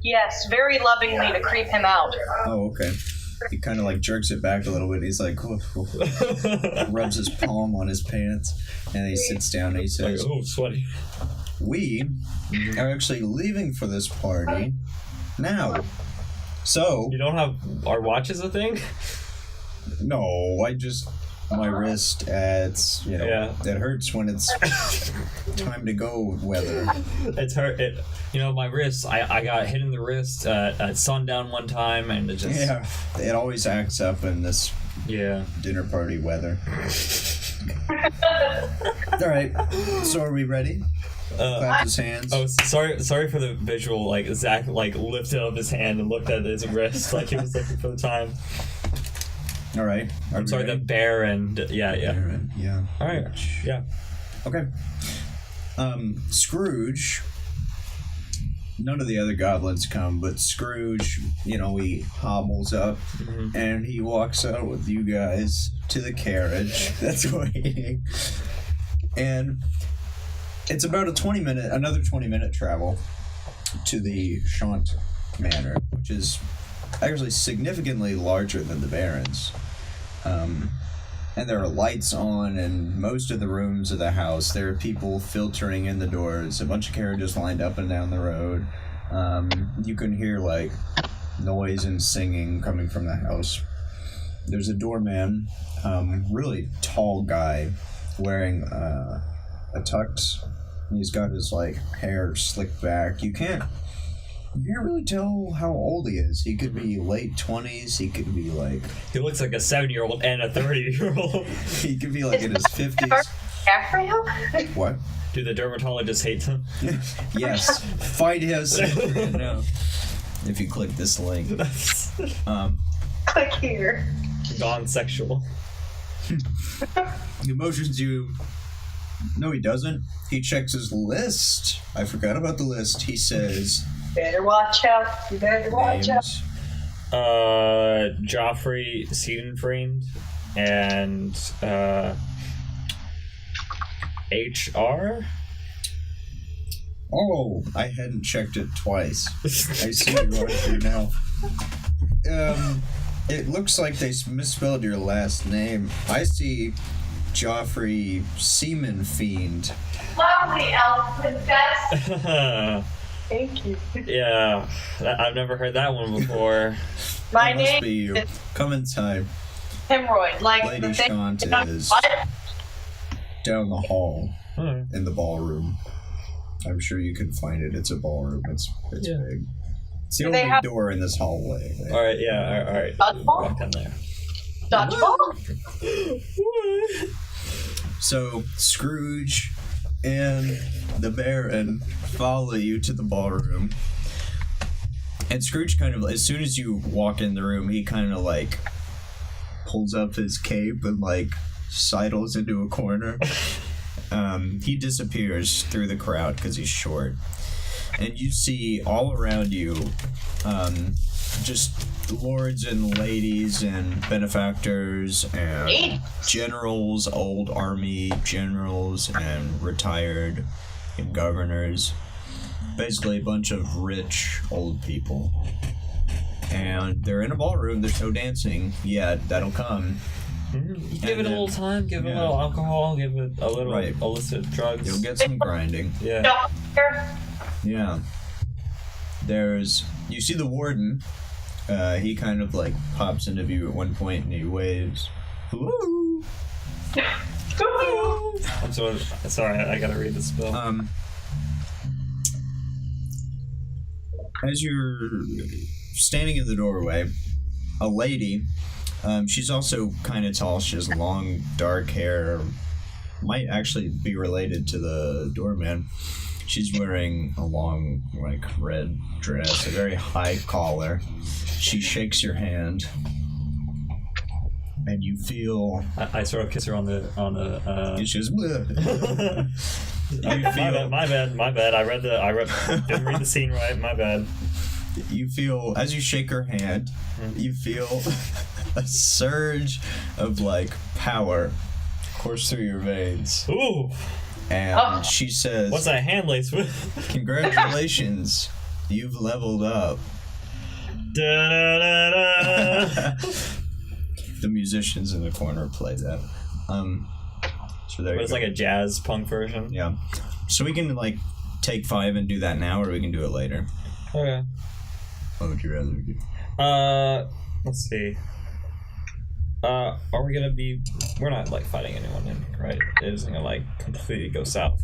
Yes, very lovingly to creep him out. Oh, okay. he kind of like jerks it back a little bit. He's like, rubs his palm on his pants, and then he sits down and he says, "Oh, sweaty." We are actually leaving for this party now. So You don't have our watches a thing? no, my wrist adds, Yeah. it hurts when it's time to go weather. It's hurt. My wrist. I got hit in the wrist at sundown one time, and it just Yeah, it always acts up in this yeah. dinner party weather. All right, so are we ready? Clap his hands. Oh, sorry for the visual. Like Zach, lifted up his hand and looked at his wrist, like he was looking for the time. All right. I'm sorry, the bear and yeah. Yeah. All right. Yeah. Okay. Scrooge. None of the other goblins come, but Scrooge, he hobbles up and he walks out with you guys to the carriage that's waiting. And it's about another 20-minute travel to the Shaunt Manor, which is actually significantly larger than the Barrens. And there are lights on in most of the rooms of the house. There are people filtering in the doors, a bunch of carriages lined up and down the road. You can hear noise and singing coming from the house. There's a doorman, really tall guy, wearing a tux. He's got his hair slicked back. You can't really tell how old he is. He could be late 20s. He could be He looks like a 7-year-old and a 30-year-old. he could be in his 50s. Afro? What? Do the dermatologist hate him? Yes. Fight his. No. If you click this link. Click here. Gone sexual. He motions you. No, he doesn't. He checks his list. I forgot about the list. He says, Better watch out. You better watch out. names. Joffrey Siedenfriend and HR. Oh, I hadn't checked it twice. I see it right here now. It looks like they misspelled your last name. I see Joffrey Seaman Fiend. Lovely elf princess. Thank you. Yeah, I've never heard that one before. My It must name be you. is Come inside. Hemorrhoid. Lady the thing. Shaunt is What? down the hall Hmm. in the ballroom. I'm sure you can find it. It's a ballroom. It's Yeah. big. It's the Do they only have- door in this hallway. All right, yeah, all right. Dodgeball? Walk down there. Dodgeball? So Scrooge and the Baron follow you to the ballroom. And Scrooge as soon as you walk in the room, he pulls up his cape and sidles into a corner. He disappears through the crowd because he's short. And you see all around you just lords and ladies and benefactors and generals, old army generals and retired and governors. Basically a bunch of rich old people. And they're in a ballroom. There's no dancing yet. That'll come. Give it a little time, give it a little alcohol, give it a little illicit drugs. You'll get some grinding. Yeah. Doctor? Yeah. You see the warden. He pops into view at one point and he waves. Hello. I'm sorry, I gotta read the spell. As you're standing in the doorway, a lady, she's also kind of tall. She has long, dark hair. Might actually be related to the doorman. She's wearing a long, red dress, a very high collar. She shakes your hand, and you feel. I sort of kiss her on the. She goes, "Bleh." My bad. I didn't read the scene right. My bad. You feel, as you shake her hand, you feel a surge of power course through your veins. Ooh. And she says, "What's that hand lace with?" "Congratulations, you've leveled up." Da-da-da-da. The musicians in the corner play that. So there But it's like a jazz punk version. Yeah. So we can like take 5 and do that now, or we can do it later. Okay. What would you rather do? Let's see. Are we gonna be? We're not like fighting anyone, right? It isn't gonna like completely go south.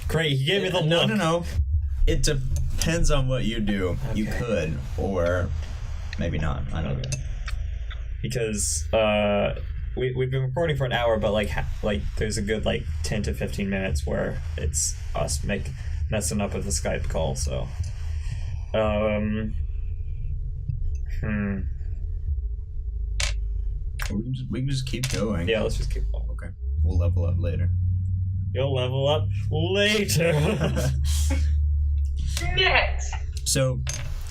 Great, he gave me the look. No. It depends on what you do. Okay. You could, or maybe not. I don't know. Because we've been recording for an hour, but like there's a good like 10 to 15 minutes where it's us messing up with the Skype call. So, We can just keep going. Yeah, let's just keep going. Okay. We'll level up later. You'll level up later. Yes. So,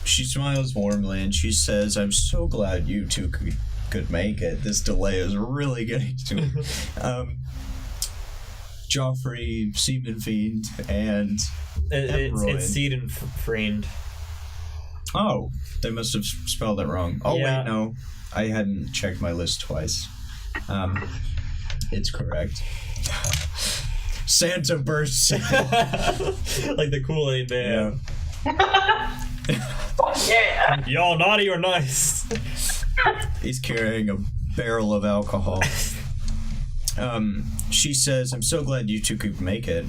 she smiles warmly and she says, "I'm so glad you two could make it. This delay is really getting to me." Joffrey, Seaman Fiend, and it's Seed and Fiend. Oh, they must have spelled it wrong. Oh, yeah. Wait, no. I hadn't checked my list twice. It's correct. Santa bursts in. Like the Kool-Aid man. Yeah. Y'all naughty or nice? He's carrying a barrel of alcohol. She says, "I'm so glad you two could make it.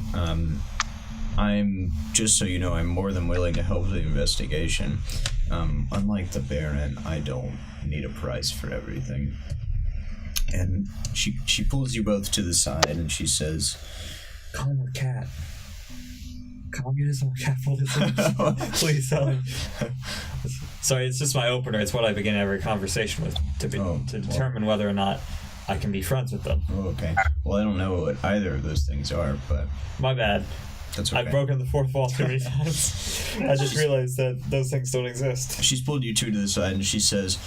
I'm, just so you know, I'm more than willing to help the investigation. Unlike the Baron, I don't need a price for everything." And she pulls you both to the side and she says, "Call him a cat. Call me as a cat for this. Please tell me." Sorry, it's just my opener. It's what I begin every conversation with to determine whether or not I can be friends with them. Oh, okay. Well, I don't know what either of those things are, but... My bad. That's okay. I've broken the fourth wall too many times. I just realized that those things don't exist. She's pulled you two to the side and she says,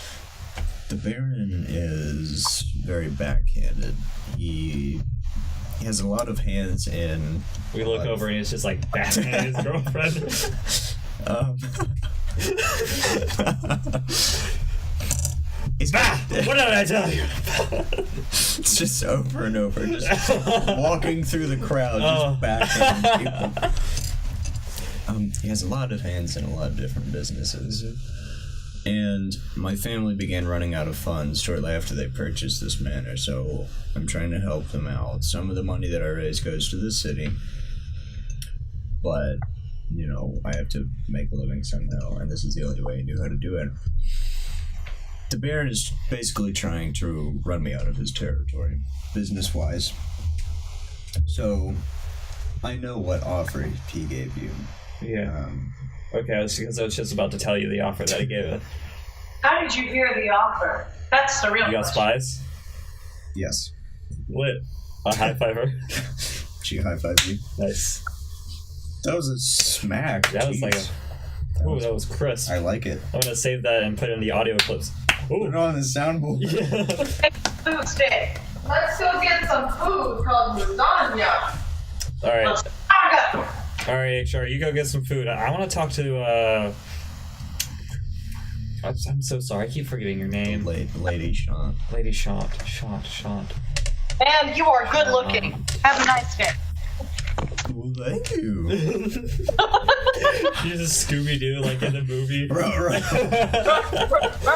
"The Baron is very backhanded. He has a lot of hands in..." We look over and it's just like Batman, his girlfriend. What did I tell you? It's just over and over, just walking through the crowd, just backhanding people. He has a lot of hands in a lot of different businesses. And my family began running out of funds shortly after they purchased this manor, so I'm trying to help them out. Some of the money that I raise goes to the city, but, you know, I have to make a living somehow, and this is the only way I knew how to do it. The Baron is basically trying to run me out of his territory, business-wise. So, I know what offer he gave you. Yeah. Okay, I was just about to tell you the offer that he gave us. How did you hear the offer? That's the real You got question. spies? Yes. Lit. A high fiver. She high-fived you. Nice. That was a smack. That was Jeez. like a... Ooh, that was crisp. I like it. I'm gonna save that and put it in the audio clips. Ooh. Put it on the soundboard. Yeah. Food stick. Let's go get some food called lasagna. Alright. Lasagna. Alright, HR, you go get some food. I want to talk to, I'm so sorry. I keep forgetting your name. Lady Shaunt. Lady Shaunt. Shaunt. And you are good looking. Have a nice day. Well, thank you. She's a Scooby-Doo, like in the movie. Right.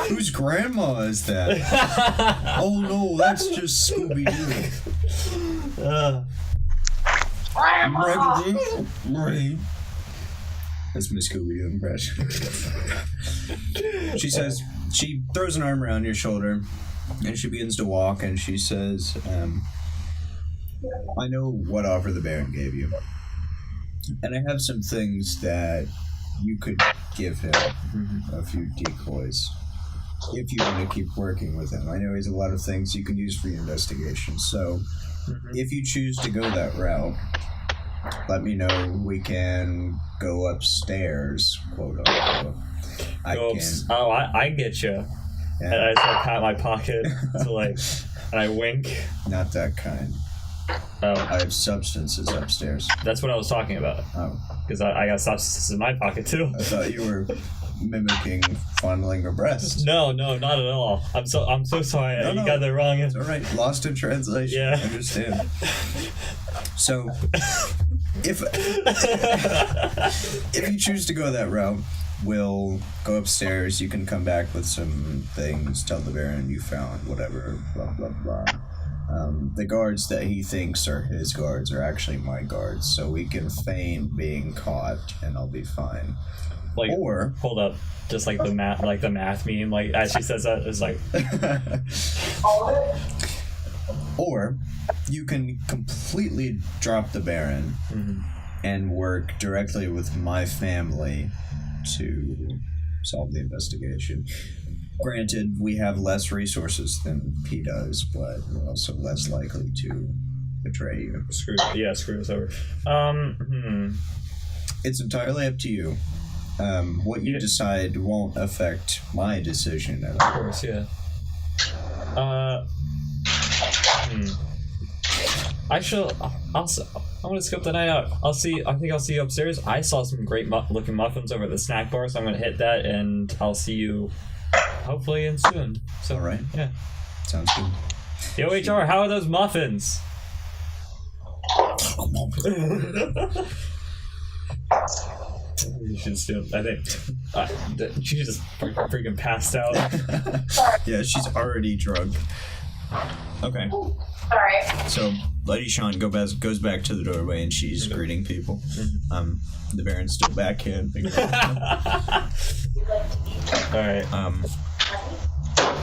Whose grandma is that? Oh no, that's just Scooby-Doo. Grandma. Right. That's my Scooby-Doo impression. She says, she throws an arm around your shoulder, and she begins to walk, and she says, "I know what offer the Baron gave you, and I have some things that you could give him, a few decoys, if you want to keep working with him. I know he has a lot of things you can use for your investigation, so if you choose to go that route, let me know. We can go upstairs, quote unquote. I get you." Yeah. And I just like pat my pocket to like, and I wink. Not that kind. Oh, I have substances upstairs. that's what I was talking about. Oh, Because I got substances in my pocket too. I thought you were mimicking fondling her breast. No, not at all. I'm so sorry. No, You got that wrong. It's all right. Lost in translation. Yeah. I understand. So, if you choose to go that route, we'll go upstairs. You can come back with some things. Tell the Baron you found whatever. Blah blah blah. The guards that he thinks are his guards are actually my guards, so we can feign being caught, and I'll be fine. Like, or hold up, just like the math meme. Like as she says that, it's like. Or you can completely drop the Baron and work directly with my family to solve the investigation. Granted, we have less resources than he does, but we're also less likely to betray you. Screw us over. It's entirely up to you. What you decide won't affect my decision at all. Of course, yeah. I'm gonna scope the night out. I think I'll see you upstairs. I saw some great looking muffins over at the snack bar, so I'm gonna hit that, and I'll see you hopefully in soon. So, all right. Yeah. Sounds good. Yo, HR, how are those muffins? You should still. I think she just freaking passed out. Yeah, she's already drunk. Okay. Sorry. So, Lady Shaunt goes back to the doorway and she's greeting people. The Baron's still backhanding. Alright.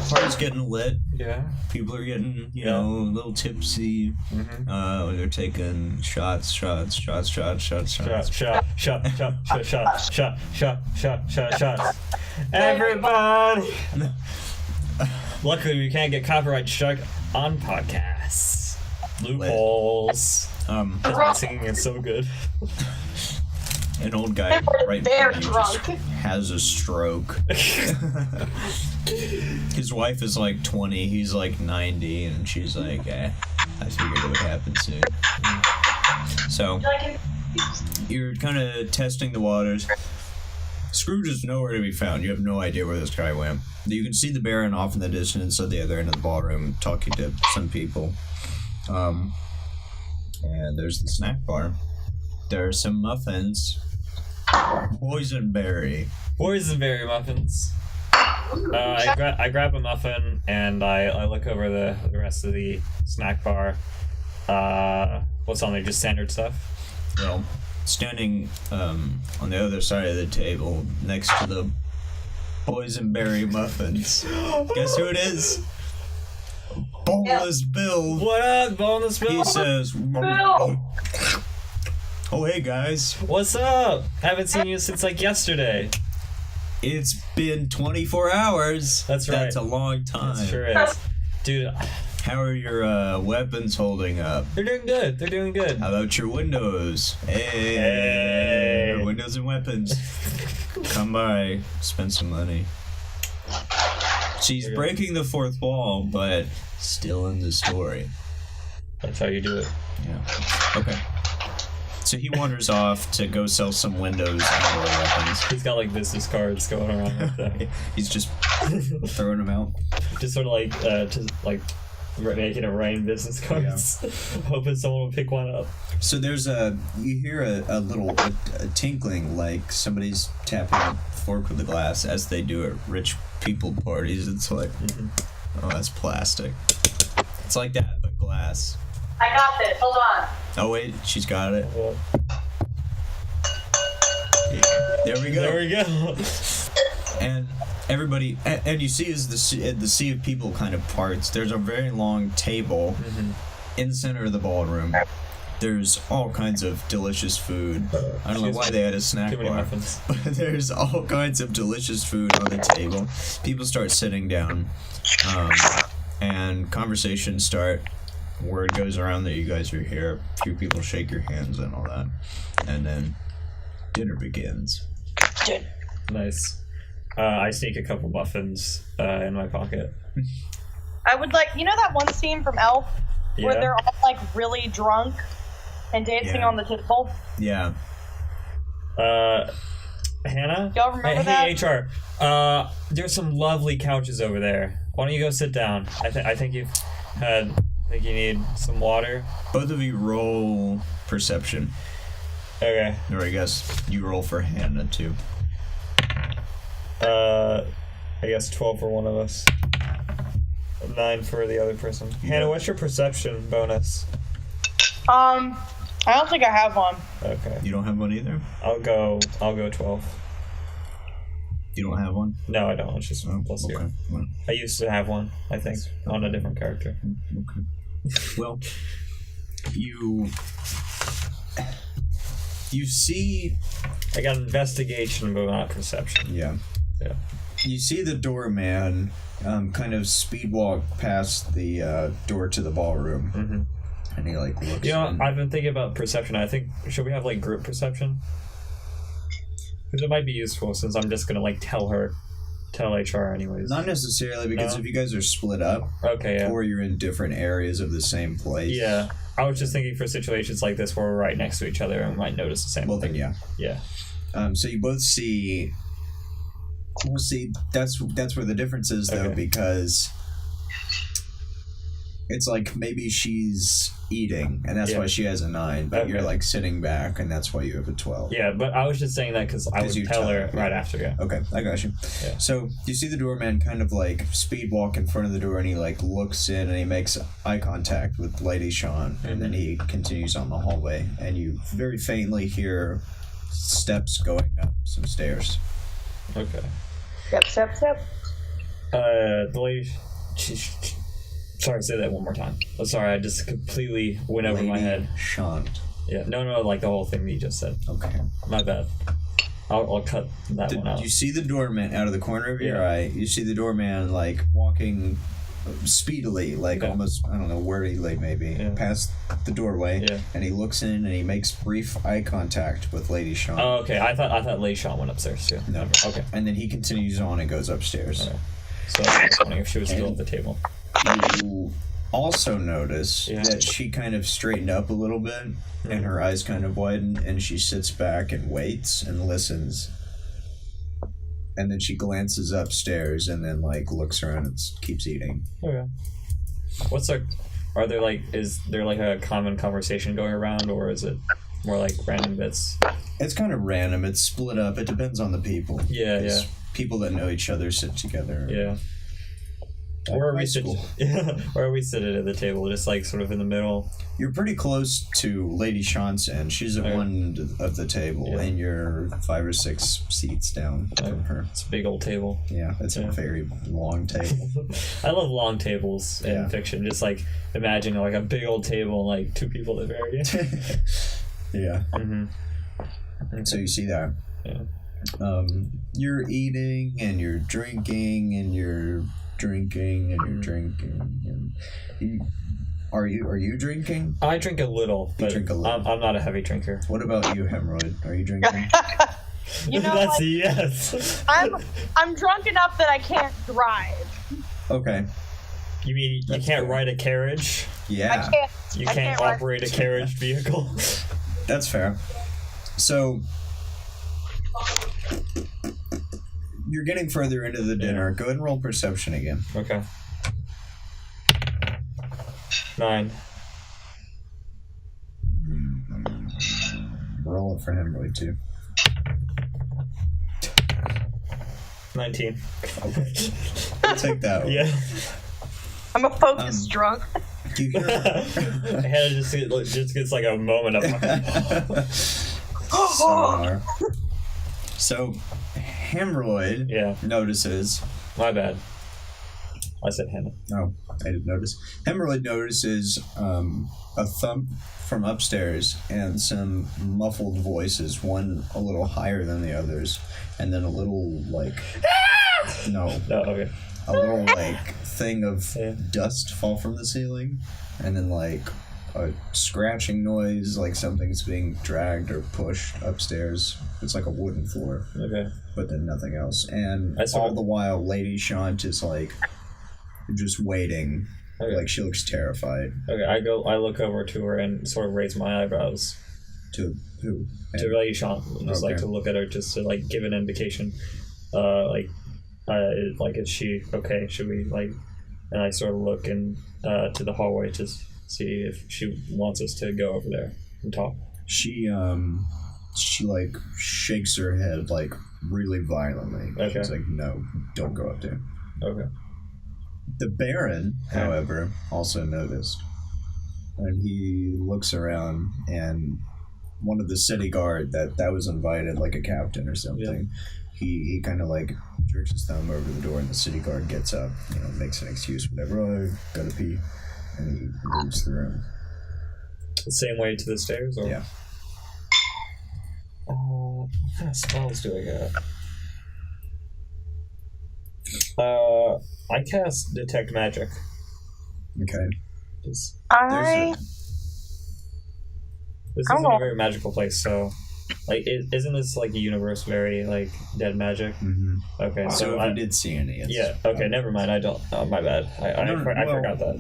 Party's getting lit. Yeah. People are getting, a little tipsy. They're taking shots. Everybody! Luckily, we can't get copyright struck on podcasts. Loopholes. My singing is so good. An old guy right They're behind you drunk. just has a stroke. His wife is like 20, he's like 90, and she's like, I figured it would happen soon. So, you're kind of testing the waters. Scrooge is nowhere to be found. You have no idea where this guy went. You can see the Baron off in the distance at the other end of the ballroom talking to some people. And there's the snack bar. There are some muffins. Boysenberry muffins. I grab a muffin and I look over the rest of the snack bar. What's on there? Just standard stuff? Well, standing on the other side of the table next to the boysenberry muffins. Guess who it is? Boneless Bill. What up, Boneless Bill? He says, oh, hey, guys. What's up? Haven't seen you since like yesterday. It's been 24 hours. That's right. That's a long time. It sure is. Dude. How are your weapons holding up? They're doing good. How about your windows? Hey. Windows and weapons. Come by. Spend some money. She's breaking the fourth wall, but still in the story. That's how you do it. Yeah. Okay. So he wanders off to go sell some windows and more weapons. He's got like business cards going around with that. He's just throwing them out. Just sort of making it rain business cards. Yeah. Hoping someone will pick one up. So there's you hear a little tinkling, like somebody's tapping a fork with a glass as they do at rich people parties. It's like, oh, that's plastic. It's like that, but glass. I got this. Hold on. Oh wait, she's got it. There we go. There we go. And everybody, and you see as the sea of people kind of parts, there's a very long table in the center of the ballroom. There's all kinds of delicious food. I don't know why they had a snack bar, but there's all kinds of delicious food on the table. People start sitting down, and conversations start. Word goes around that you guys are here. A few people shake your hands and all that, and then dinner begins. Nice. I sneak a couple muffins in my pocket. I would like, that one scene from Elf where they're all like really drunk and dancing on the table? Yeah. Hannah? Y'all remember hey, that? HR. There's some lovely couches over there. Why don't you go sit down? I think you need some water. Both of you roll perception. Okay. Or I guess you roll for Hannah too. I guess 12 for one of us. 9 for the other person. Hannah, what's your perception bonus? I don't think I have one. Okay. You don't have one either? I'll go 12. You don't have one? No, I don't. It's just plus 0. Well, I used to have one, I think, on a different character. okay. Well, you see... I got investigation, but not perception. Yeah. Yeah. You see the doorman kind of speed walk past the door to the ballroom. Mm-hmm. And he, like, looks You know, in. I've been thinking about perception. I think, should we have, like, group perception? Because it might be useful since I'm just going to, like, tell HR anyways. Not necessarily, because No? if you guys are split up, Okay, yeah. or you're in different areas of the same place. Yeah. I was just thinking for situations like this where we're right next to each other and we might notice the same Well, thing. then, yeah. Yeah. So you both see... We'll see. That's where the difference is, though, Okay. because... It's like maybe she's eating, and that's why she has a 9, but you're, like, sitting back, and that's why you have a 12. Yeah, but I was just saying that because I would you tell tell her her, right after, yeah. Okay, I got you. Yeah. So you see the doorman kind of like speed walk in front of the door, and he like looks in and he makes eye contact with Lady Shaunt, and then he continues on the hallway, and you very faintly hear steps going up some stairs. Okay. Step. The lady... Sorry, say that one more time. Oh, sorry, I just completely went over my head. Shaunt. Yeah, no, like the whole thing that you just said. Okay. My bad. I'll cut that one out. You see the doorman out of the corner of your Yeah. eye. You see the doorman like walking speedily, like Okay. almost, I don't know where he lay, maybe past the doorway, and he looks in and he makes brief eye contact with Lady Shaunt. Oh, okay. I thought Lady Shaunt went upstairs too. No. Okay. And then he continues on and goes upstairs. Okay. So I was wondering if she was still at the table. You also notice that she kind of straightened up a little bit, and her eyes kind of widen, and she sits back and waits and listens. And then she glances upstairs and then like looks around and keeps eating. Okay. Is there like a common conversation going around, or is it more like random bits? It's kind of random. It's split up. It depends on the people. Yeah, 'Cause people that know each other sit together. Yeah. Like Where are high we sitting? school. Where are we sitting at the table? Just like sort of in the middle. You're pretty close to Lady Shaunt's end. She's at one end of the table, and you're 5 or 6 seats down from her. It's a big old table. Yeah, it's a very long table. I love long tables in fiction. Just like imagine like a big old table and like 2 people at the very end. Yeah. Mm-hmm. So you see that. Yeah. You're eating and you're drinking and you're drinking and you're drinking. And are you drinking? I drink a little, but drink a little. I'm not a heavy drinker. What about you, Hemorrhoid? Are you drinking? You know, That's a yes. I'm drunk enough that I can't drive. Okay. You mean you can't ride a carriage? Yeah. You can't operate a carriage vehicle? That's fair. So you're getting further into the dinner. Go ahead and roll perception again. Okay. 9. Roll it for Hemorrhoid too. 19. I'll take that one. Yeah. I'm a focused drunk. You hear Hannah just gets like a moment of So Hemorrhoid notices. My bad. I said Hannah. Oh, I didn't notice. Hemorrhoid notices a thump from upstairs and some muffled voices, one a little higher than the others, and then a little like Oh, okay. a little like thing of dust fall from the ceiling, and then like a scratching noise, like something's being dragged or pushed upstairs. It's like a wooden floor. Okay. But then nothing else. And all the while, Lady Shaunt is like just waiting. Okay. Like she looks terrified. Okay, I look over to her and sort of raise my eyebrows. To who? To Lady Shaunt, just like to look at her, just to like give an indication, like is she okay? Should we like? And I sort of look in to the hallway to see if she wants us to go over there and talk. She like shakes her head like really violently. Okay. She's like, no, don't go up there. Okay. The Baron, however, also noticed, and he looks around, and one of the city guard that was invited, like a captain or something, he kind of like jerks his thumb over the door, and the city guard gets up, makes an excuse, whatever. Oh, I gotta pee, and he leaves the room. The same way to the stairs, or yeah. What kind of spells do I got? I cast Detect Magic. Okay. This I isn't a very magical place, so like, isn't this like a universe very like dead magic? Mm-hmm. Okay, so if I did see any, okay, never mind. I don't. Oh, my bad. I forgot that.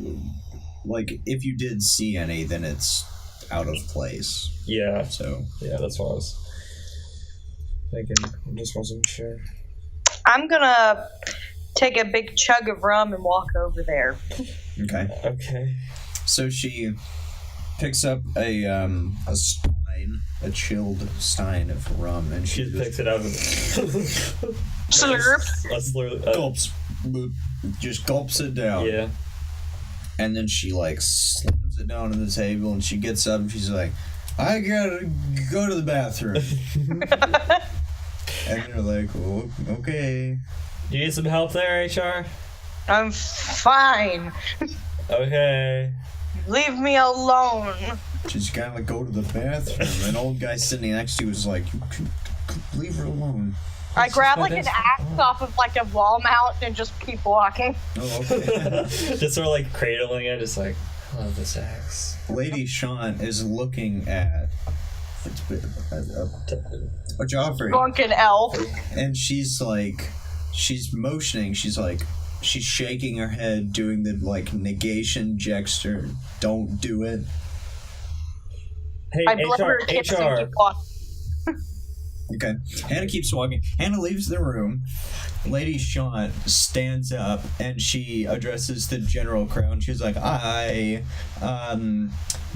Like, if you did see any, then it's out of place. Yeah. So yeah, that's what I was thinking. I just wasn't sure. I'm gonna take a big chug of rum and walk over there. Okay. Okay. So she picks up a stein, a chilled stein of rum, and she picks it out of Slurp. Gulps. Just gulps it down. Yeah. And then she like slams it down on the table, and she gets up and she's like, I gotta go to the bathroom. And you're like, oh, okay. Do you need some help there, HR? I'm fine. Okay. Leave me alone. She's gotta like go to the bathroom. An old guy sitting next to you was like, you can leave her alone. I grab like an axe off of like a wall mount and just keep walking. Oh, okay. Just sort of like cradling it, just like, I love this axe. Lady Shaunt is looking at a Joffrey. Drunken elf. And she's motioning, she's shaking her head, doing the like negation gesture. Don't do it. Hey, I blur her tips and keep walking. Okay. Hannah keeps walking. Hannah leaves the room. Lady Shaunt stands up and she addresses the general crowd. She's like,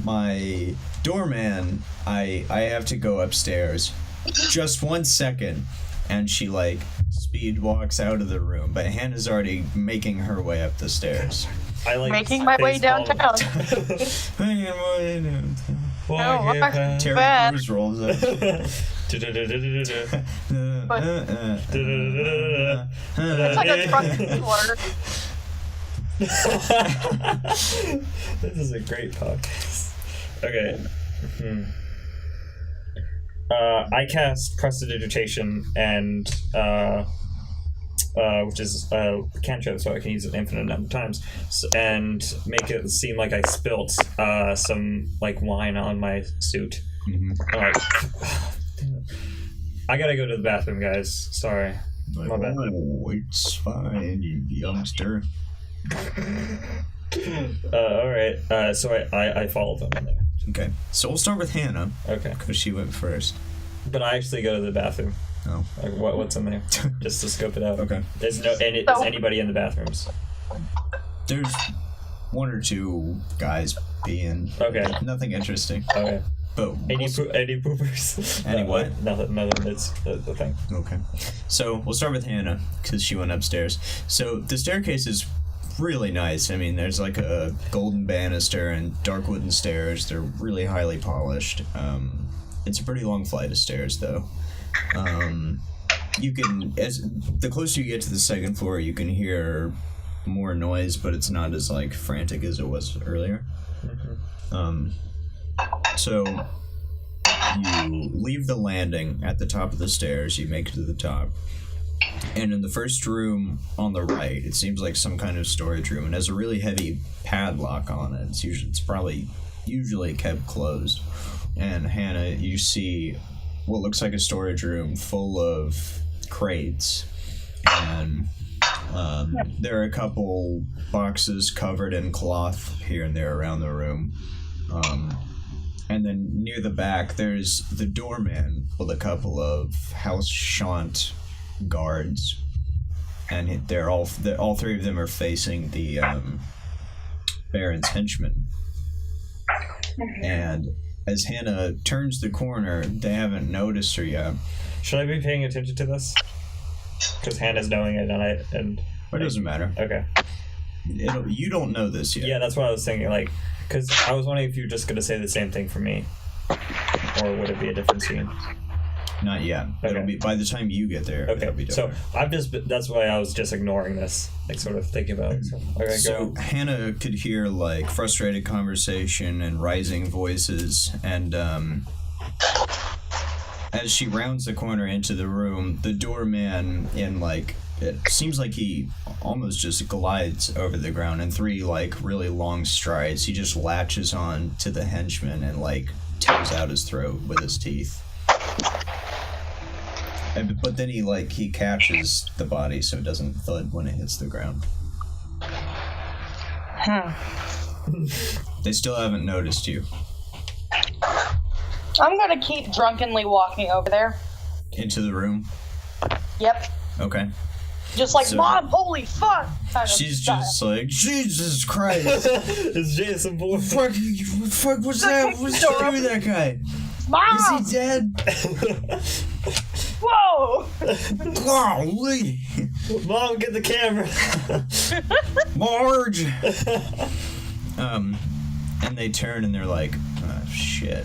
my doorman, I have to go upstairs. Just 1 second. And she like speed walks out of the room, but Hannah's already making her way up the stairs. I like making my way downtown. Terry Crews rolls up. It's like a truck killer. This is a great podcast. Okay. I cast Prestidigitation and which is a cantrip, so I can use it an infinite number of times, and make it seem like I spilt some like wine on my suit. Mm-hmm. I'm like, I gotta go to the bathroom, guys. Sorry. My bad. Oh, it's fine, you youngster. Alright. So I followed them in there. Okay. So we'll start with Hannah. Okay. Because she went first. But I actually go to the bathroom. Oh. Like, what's in there? Just to scope it out. Okay. Is anybody in the bathrooms? There's one or two guys peeing. Okay. Nothing interesting. Okay. But any poopers? Any what? Nothing. That's the thing. Okay. So we'll start with Hannah because she went upstairs. So the staircase is really nice. I mean, there's like a golden banister and dark wooden stairs. They're really highly polished. It's a pretty long flight of stairs, though. You can, as the closer you get to the second floor, you can hear more noise, but it's not as like frantic as it was earlier. Mm-hmm. So you leave the landing at the top of the stairs. You make it to the top. And in the first room on the right, it seems like some kind of storage room. It has a really heavy padlock on it. It's probably usually kept closed. And Hannah, you see what looks like a storage room full of crates. And there are a couple boxes covered in cloth here and there around the room. And then near the back, there's the doorman with a couple of House Shaunt guards, and they're all three of them are facing the Baron's henchmen. And as Hannah turns the corner, they haven't noticed her yet. Should I be paying attention to this? Because Hannah's knowing it, and But it doesn't matter. Okay. You don't know this yet. Yeah, that's what I was thinking. Like, because I was wondering if you were just gonna say the same thing for me, or would it be a different scene? Not yet. Okay. It'll be by the time you get there. Okay. It'll be So different. that's why I was just ignoring this, like sort of thinking about it. So, okay, So go. Hannah could hear like frustrated conversation and rising voices, and as she rounds the corner into the room, the doorman it seems like he almost just glides over the ground in 3 like really long strides. He just latches on to the henchman and like tears out his throat with his teeth. But then he catches the body so it doesn't thud when it hits the ground. They still haven't noticed you. I'm gonna keep drunkenly walking over there. Into the room? Yep. Okay. Just like, So- Mom, holy fuck! Kind of She's style. just like, Jesus Christ! It's Jason Bourne. fuck, what's that? What's wrong with that guy? Mom! Is he dead? Whoa! Golly! Mom, get the camera. Marge! And they turn and they're like, oh, shit.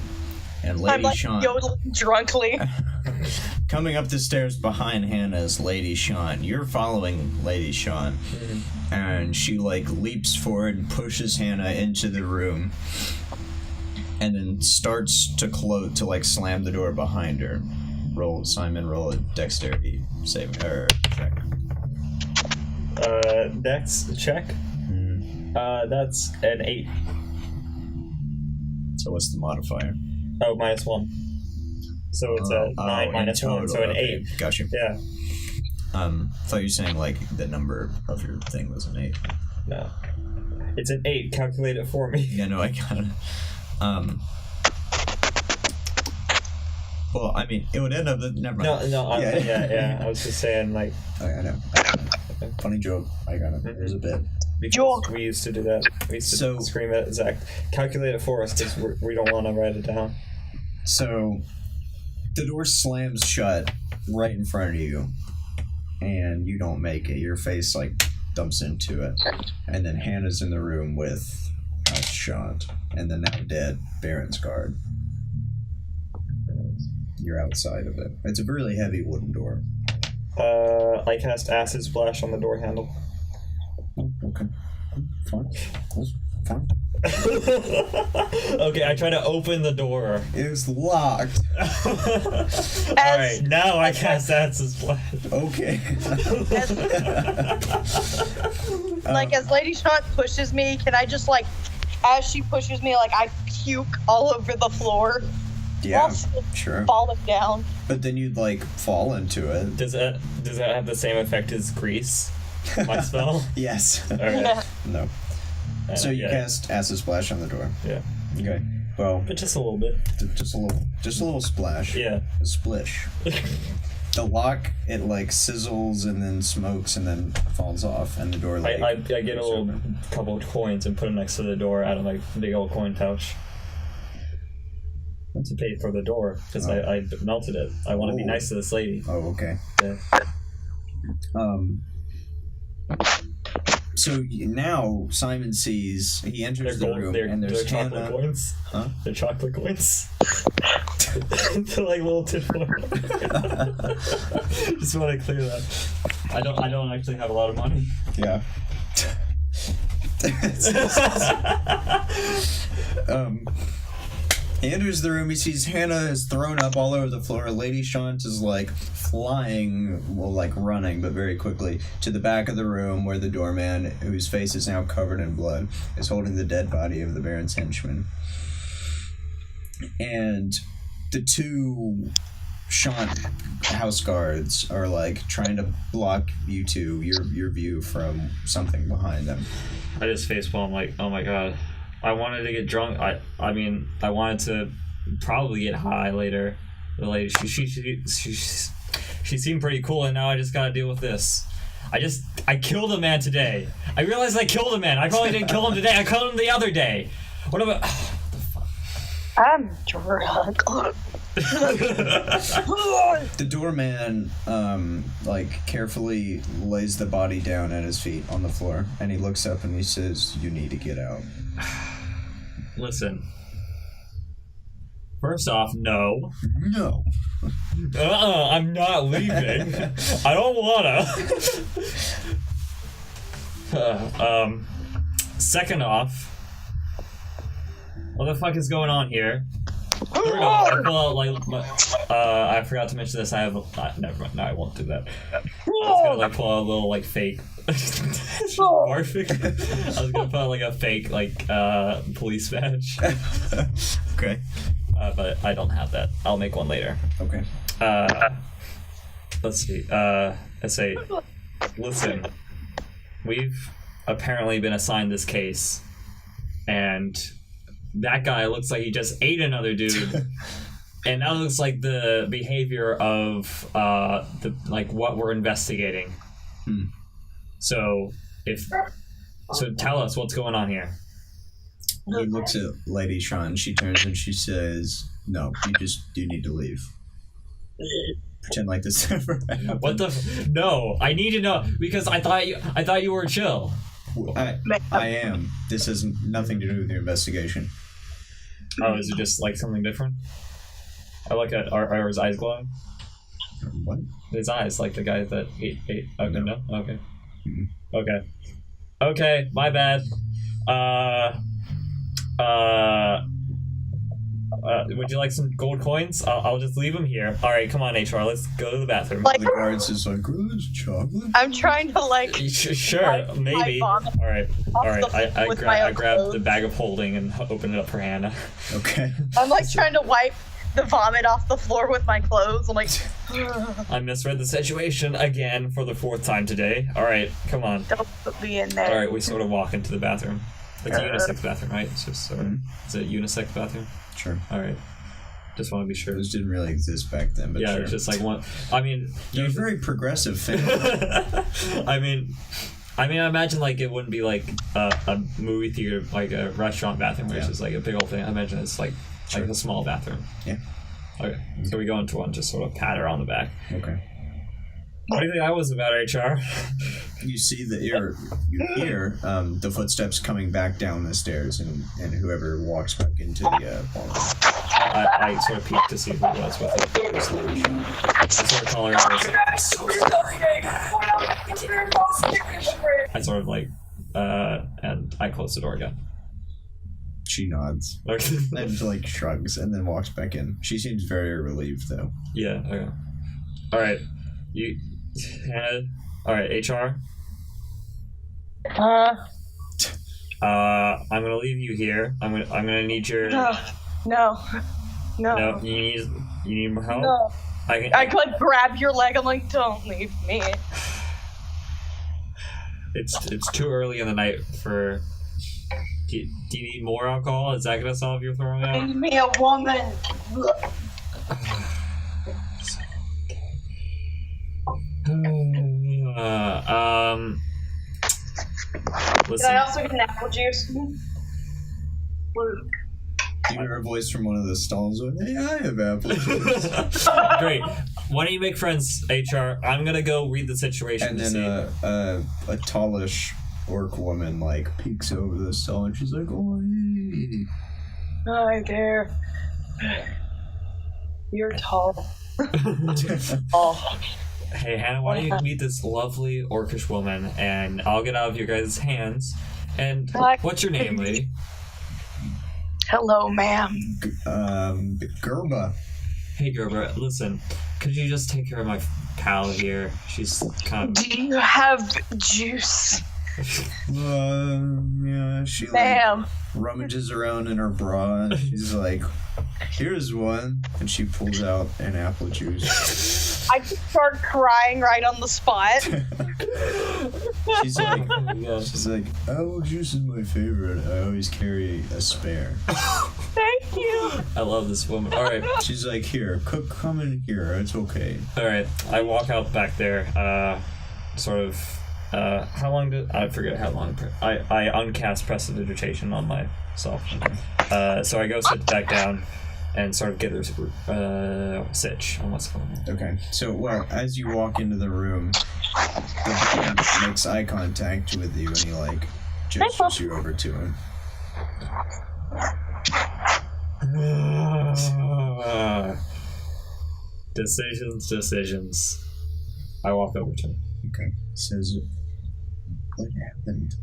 And I'm Lady like Shaunt, yodeling drunkenly. coming up the stairs behind Hannah is Lady Shaunt. You're following Lady Shaunt. And she like leaps forward and pushes Hannah into the room. And then starts to slam the door behind her. Roll a dexterity saving check. Dex check. That's an 8. So what's the modifier? Oh, -1. So it's a 9 minus in 1, so total, an okay. 8. Gotcha. Yeah. Thought you were saying like the number of your thing was an 8. No. It's an 8. Calculate it for me. Yeah, no, I got it. Well, I mean, it would end up that never mind. No, yeah. I was just saying, like, I know. Funny joke. I got it. There's a bit. because we used to do that. We used to So- scream at Zach, calculate it for us because we don't want to write it down. So, the door slams shut right in front of you, and you don't make it. Your face, dumps into it. And then Hannah's in the room with Shaunt, and the now dead Baron's guard. You're outside of it. It's a really heavy wooden door. I cast Acid Splash on the door handle. Oh, okay. Fine. That's fine. Okay, I try to open the door. It was locked. Alright, now I cast Acid Splash. Okay. As Lady Shaunt pushes me, can I just, as she pushes me, I puke all over the floor? Yeah, while still sure. falling down. But then you'd, fall into it. Does that have the same effect as Grease? My spell? Yes. Alright. Yeah. No. So you cast Acid Splash on the door. Yeah. Okay. Well, But just a little bit. just a little splash. Yeah. A splish. The lock, it sizzles and then smokes and then falls off, and the door I get a goes little open. couple of coins and put them next to the door out of my big old coin pouch. To pay for the door because I melted it. I want to be Oh. nice to this lady. Oh, okay. Yeah. So now Simon sees, he enters the room, and They're there's chocolate Hannah. coins. Huh? They're chocolate coins. They're like little tinfoil. Just want to clear that. I don't actually have a lot of money. Yeah. He enters the room, he sees Hannah is thrown up all over the floor. Lady Shaunt is flying, running, but very quickly, to the back of the room where the doorman, whose face is now covered in blood, is holding the dead body of the Baron's henchman. And the two Shaunt house guards are trying to block you two, your view from something behind them. I just facepalm like, oh my god. I wanted to get drunk. I mean, I wanted to probably get high later. The lady, she seemed pretty cool, and now I just gotta deal with this. I killed a man today. I realized I killed a man. I probably didn't kill him today. I killed him the other day. What about... what the fuck? I'm drunk. The doorman, carefully lays the body down at his feet on the floor, and he looks up and he says, "You need to get out." Listen. First off, no. No. I'm not leaving. I don't wanna. Second off, what the fuck is going on here? Third off, I forgot to mention this. I have never mind. No, I won't do that. I was gonna pull out a little fake. Morphic. I was gonna put out a fake police badge. Okay. But I don't have that. I'll make one later. Okay. Let's see. Let's say, listen, we've apparently been assigned this case, and that guy looks like he just ate another dude, and that looks like the behavior of what we're investigating. So tell us what's going on here. He looks at Lady Shaunt. She turns and she says, "No, you need to leave." Pretend like this never happened. What the? No, I need to know because I thought you were chill. I am. This has nothing to do with your investigation. Oh, is it just something different? I look at are his eyes glowing? What? His eyes, like the guy that ate. Okay, no. Okay. Mm-hmm. Okay. Okay, my bad. Would you like some gold coins? I'll just leave them here. All right, come on, HR. Let's go to the bathroom. The guards is like, "Oh, there's chocolate." I'm trying to Sure, maybe. All right. I grab the bag of holding and open it up for Hannah. Okay. I'm trying to wipe the vomit off the floor with my clothes. I'm I misread the situation again for the 4th time today. All right, come on. Don't put me in there. All right, we sort of walk into the bathroom. It's a unisex bathroom, right? It's just is it a unisex bathroom? Sure. All right. Just want to be sure. Those didn't really exist back then, but yeah, sure. It's just one. I mean, you're a very progressive family. I mean, I imagine it wouldn't be a movie theater, a restaurant bathroom where it's just a big old thing. I imagine it's a small bathroom. Yeah. Okay, so we go into one, just sort of pat her on the back. Okay. What do you think that was about, HR? You see you hear the footsteps coming back down the stairs, and whoever walks back into the ballroom. I sort of peeked to see who it was with it. I sort of call her out. I'm so sorry. I sort of and I close the door again. She nods. Okay. And shrugs and then walks back in. She seems very relieved though. Yeah, okay. Alright. Alright, HR. I'm gonna leave you here. I'm gonna need your No. No, you need more help? No. I grab your leg, I'm don't leave me. It's too early in the night for... Do you need more alcohol? Is that gonna solve your throwing out? Give me a woman. Listen. Can I also get an apple juice? You hear a voice from one of the stalls. Hey, I have apple juice. Great. Why don't you make friends, HR? I'm gonna go read the situation. And then a tallish orc woman peeks over the stall and she's like, "Oh, hey. Hi there. You're tall." Oh. Hey, Hannah, why don't you meet this lovely orcish woman, and I'll get out of your guys' hands. And what's your name, lady? Hello, ma'am. Gerba. Hey, Gerba, listen, could you just take care of my pal here? She's kind of... Do you have juice? Yeah, she rummages around in her bra and she's like, "Here's one," and she pulls out an apple juice. I just start crying right on the spot. She's like, apple juice is my favorite. I always carry a spare. Thank you. I love this woman. All right. She's like, here, come in here. It's okay. All right. I walk out back there. How long did I forget how long? I uncast prestidigitation on myself. So I go sit back down and sort of get this sitch on what's going on. Okay. So, as you walk into the room, the man makes eye contact with you and he, like, gestures you over to him. Decisions. I walk over to him. Okay. Says, what happened?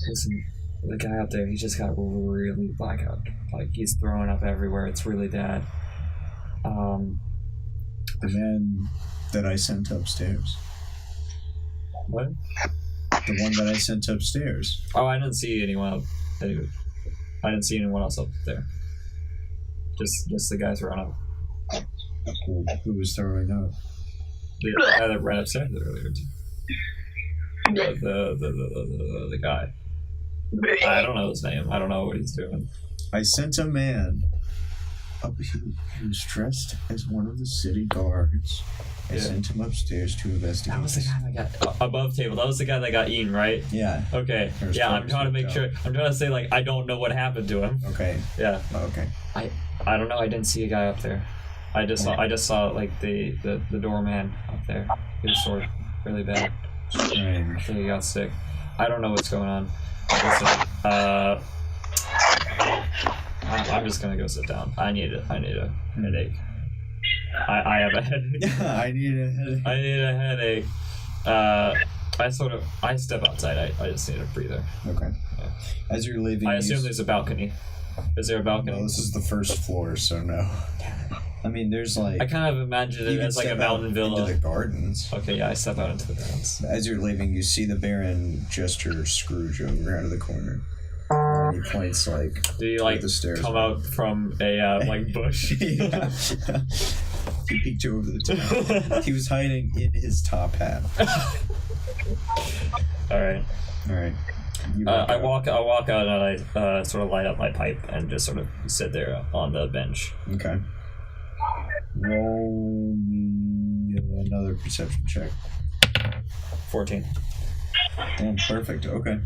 Listen, the guy out there, he just got really blackout. Like, he's throwing up everywhere. It's really bad. The man that I sent upstairs. What? The one that I sent upstairs. Oh, I didn't see anyone. I didn't see anyone else up there. Just the guys run up. Who was throwing up? The guy that ran upstairs earlier. The guy. I don't know his name. I don't know what he's doing. I sent a man up. He was dressed as one of the city guards. I sent him upstairs to investigate. That was the guy that got above table. That was the guy that got eaten, right? Yeah. Okay. Yeah, I'm trying to make sure. I'm trying to say, like, I don't know what happened to him. Okay. Yeah. Okay. I don't know. I didn't see a guy up there. I just saw like the doorman up there. He was sore, really bad. Strange. I think he got sick. I don't know what's going on. Listen, I'm just gonna go sit down. I need a headache. I have a headache. I need a headache. I need a headache. I step outside. I just need a breather. Okay. Yeah. As you're leaving, I assume there's a balcony. Is there a balcony? No, this is the first floor, so no. I mean, there's like. I kind of imagined it as like a mountain villa. Into the gardens. Okay, yeah, I step out into the gardens. As you're leaving, you see the Baron gesture Scrooge over out of the corner. And he points like. Do you like the stairs come out from a like bush? Yeah. He peeked you over the top. He was hiding in his top hat. All right. I walk out and I sort of light up my pipe and just sort of sit there on the bench. Okay. Roll me another perception check. 14. Damn, perfect. Okay.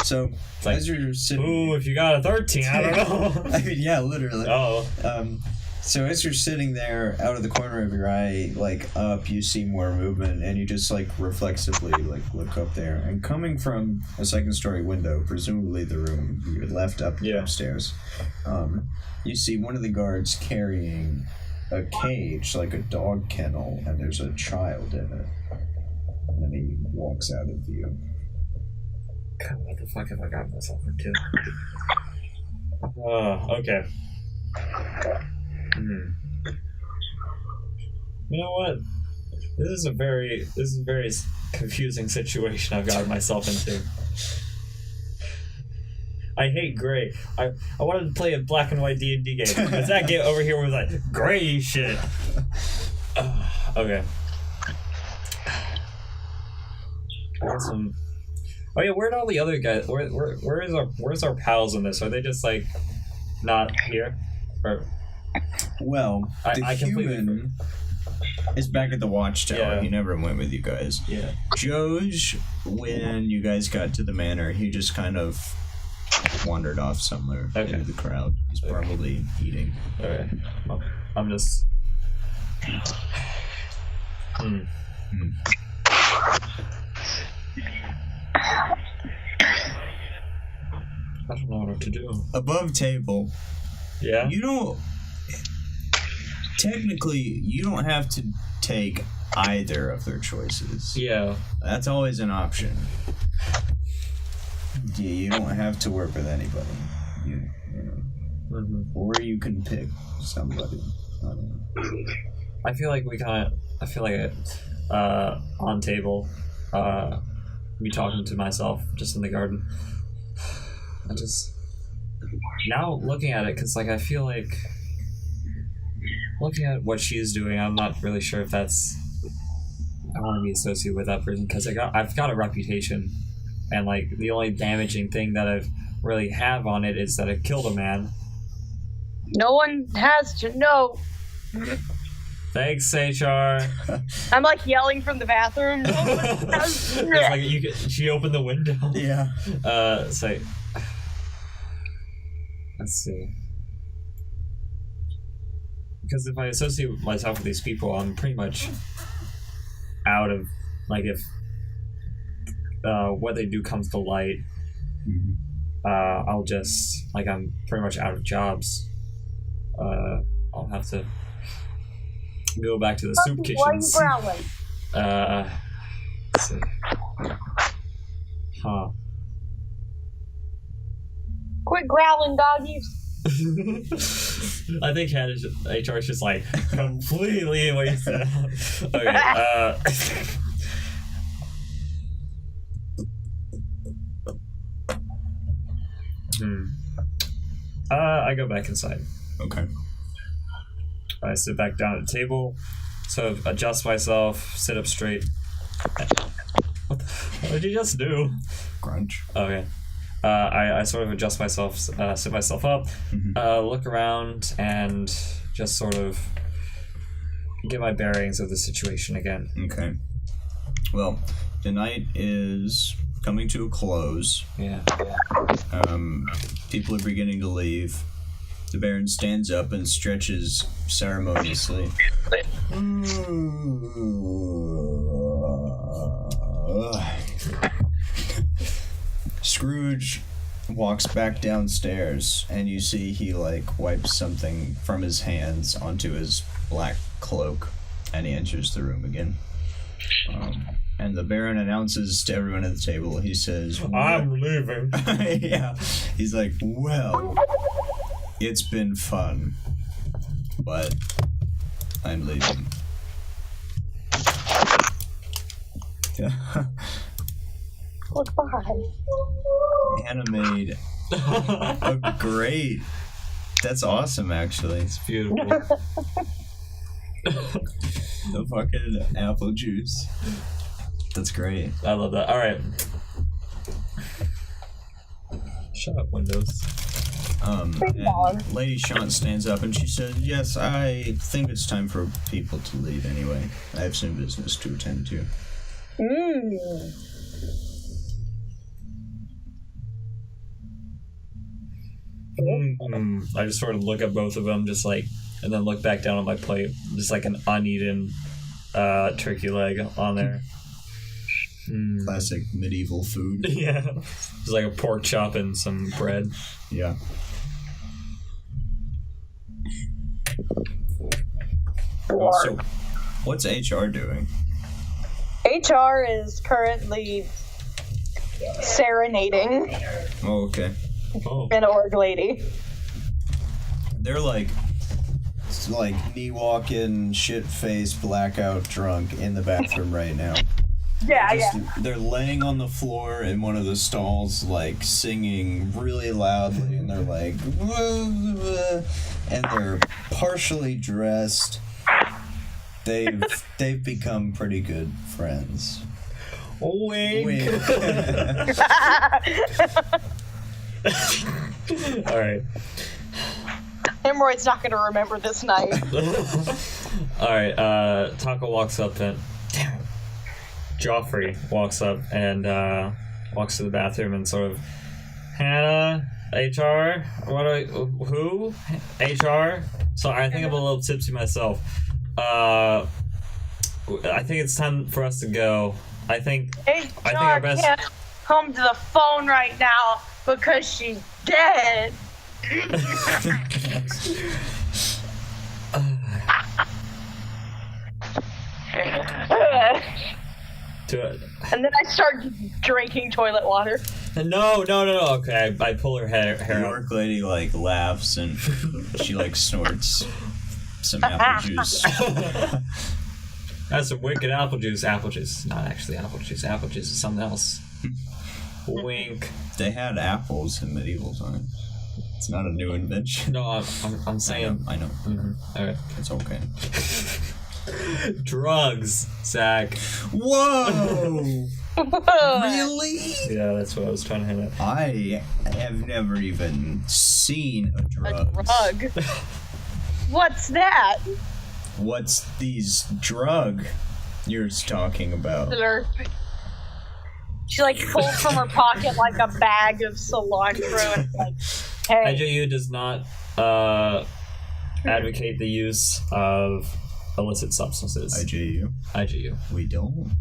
So, like, as you're sitting... Ooh, if you got a 13, I don't know. I mean, yeah, literally. Oh. So as you're sitting there, out of the corner of your eye, like, up, you see more movement, and you just, like, reflexively, like, look up there. And coming from a second-story window, presumably the room you had left up upstairs, you see one of the guards carrying a cage, like a dog kennel, and there's a child in it. And then he walks out of view. God, what the fuck have I got myself into? Okay. You know what? This is a very confusing situation I've gotten myself into. I hate gray. I wanted to play a black and white D&D game, because that game over here was like gray shit. Okay. Awesome. Oh yeah, where'd all the other guys? Where's our pals in this? Are they just like not here? Or well, the human is back at the watchtower. Yeah. He never went with you guys. Yeah. Joge, when you guys got to the manor, he just kind of wandered off somewhere into the crowd. He's probably eating. Okay. Well, I'm just. I don't know what to do. Above table. Yeah. Technically, you don't have to take either of their choices. Yeah. That's always an option. Yeah, you don't have to work with anybody. You know. Or you can pick somebody. I don't know. I feel like on table, me talking to myself just in the garden. I just now looking at it, because like I feel like looking at what she's doing, I'm not really sure if that's. I want to be associated with that person because I've got a reputation, and like the only damaging thing that I've really have on it is that I killed a man. No one has to know. Thanks, HR. I'm like yelling from the bathroom. No one has to know. It's like she opened the window. Yeah. So let's see. Because if I associate myself with these people, I'm pretty much out of, like, if what they do comes to light, I'll just, like, I'm pretty much out of jobs. I'll have to go back to the soup kitchens. Why are you growling? Let's see. Huh. Quit growling, doggies. I think HR is just like completely wasted. Okay. I go back inside. Okay. I sit back down at the table, sort of adjust myself, sit up straight. What did you just do? Crunch. Okay. I sort of adjust myself, sit myself up, look around, and just sort of get my bearings of the situation again. Okay. Well, the night is coming to a close. Yeah. People are beginning to leave. The Baron stands up and stretches ceremoniously. Scrooge walks back downstairs, and you see he, like, wipes something from his hands onto his black cloak, and he enters the room again. And the Baron announces to everyone at the table, he says, I'm leaving. Yeah. He's like, well, it's been fun, but I'm leaving. Goodbye. Hannah made a great. That's awesome, actually. It's beautiful. The fucking apple juice. That's great. I love that. All right. Shut up, Windows. And Lady Shaunt stands up and she says, yes, I think it's time for people to leave anyway. I have some business to attend to. I just sort of look at both of them, just like, and then look back down on my plate, just like an uneaten turkey leg on there. Classic medieval food. Yeah, just like a pork chop and some bread. Yeah. So, what's HR doing? HR is currently serenading Oh, okay. Oh. an org lady. They're like knee walking, shit faced, blackout drunk in the bathroom right now. They're laying on the floor in one of the stalls, like singing really loudly, and they're like, and they're partially dressed. They've become pretty good friends. Wink. All right. Hemorrhoid's not going to remember this night. All right. Taco walks up and Joffrey walks up and walks to the bathroom and sort of, Hannah, HR, who? HR? So I think I'm a little tipsy myself. I think it's time for us to go. I think our best. Can't come to the phone right now because she's dead. And then I start drinking toilet water. No. Okay, I pull her hair The out. orc lady like laughs and she like snorts some apple juice. That's some wicked apple juice. Apple juice, not actually apple juice. Apple juice is something else. Wink. They had apples in medieval times. It's not a new invention. No, I'm saying. I know. Mm-hmm. All right. It's okay. Drugs, Zach. Whoa! Really? Yeah, that's what I was trying to hint at. I have never even seen a drug. A drug? What's that? What's these drug you're talking about? She like pulls from her pocket like a bag of cilantro and like, hey. IJU does not advocate the use of illicit substances. IJU. We don't.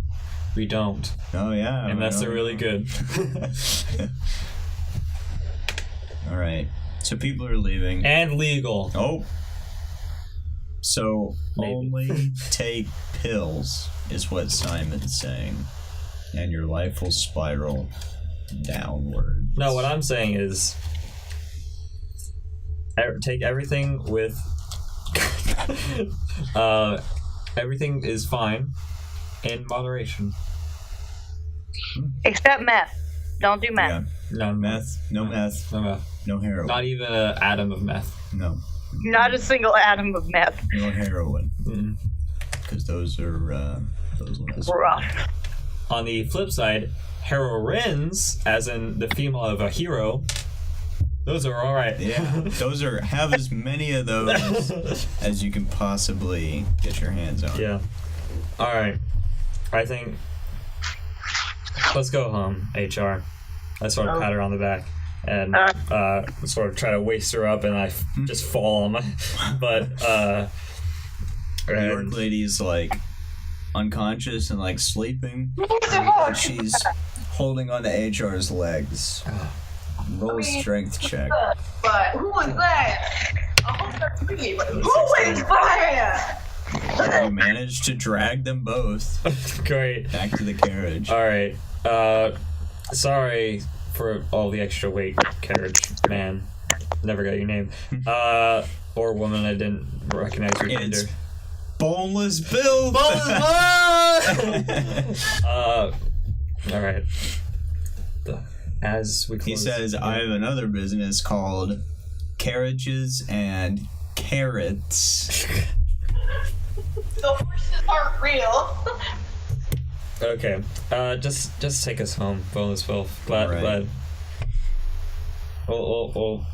We don't. Oh yeah. Unless they're really good. All right. So people are leaving. And legal. Oh. So Maybe. only take pills is what Simon's saying, and your life will spiral downward. No, what I'm saying is take everything with everything is fine in moderation. Except meth. Don't do meth. Yeah. No Meth. No meth. No meth. No heroin. Not even an atom of meth. No. Not a single atom of meth. No heroin. Mm. Because those are those ones. Rough. On the flip side, heroines, as in the female of a hero, those are all right. Yeah, those are. Have as many of those as you can possibly get your hands on. Yeah. All right. I think let's go home, HR. I sort of pat her on the back and sort of try to waist her up, and I just fall on my. But the York lady is like unconscious and like sleeping. And she's holding onto HR's legs. Roll a strength check. But who was that? I hope that's me, but who is that? You managed to drag them both Great. back to the carriage. All right. Sorry for all the extra weight, carriage man. Never got your name. Or woman. I didn't recognize your gender. It's Boneless Bill. All right. As we close, He says, I have another business called Carriages and Carrots. The horses aren't real. Okay. Just take us home, Boneless Bill. Glad. Well,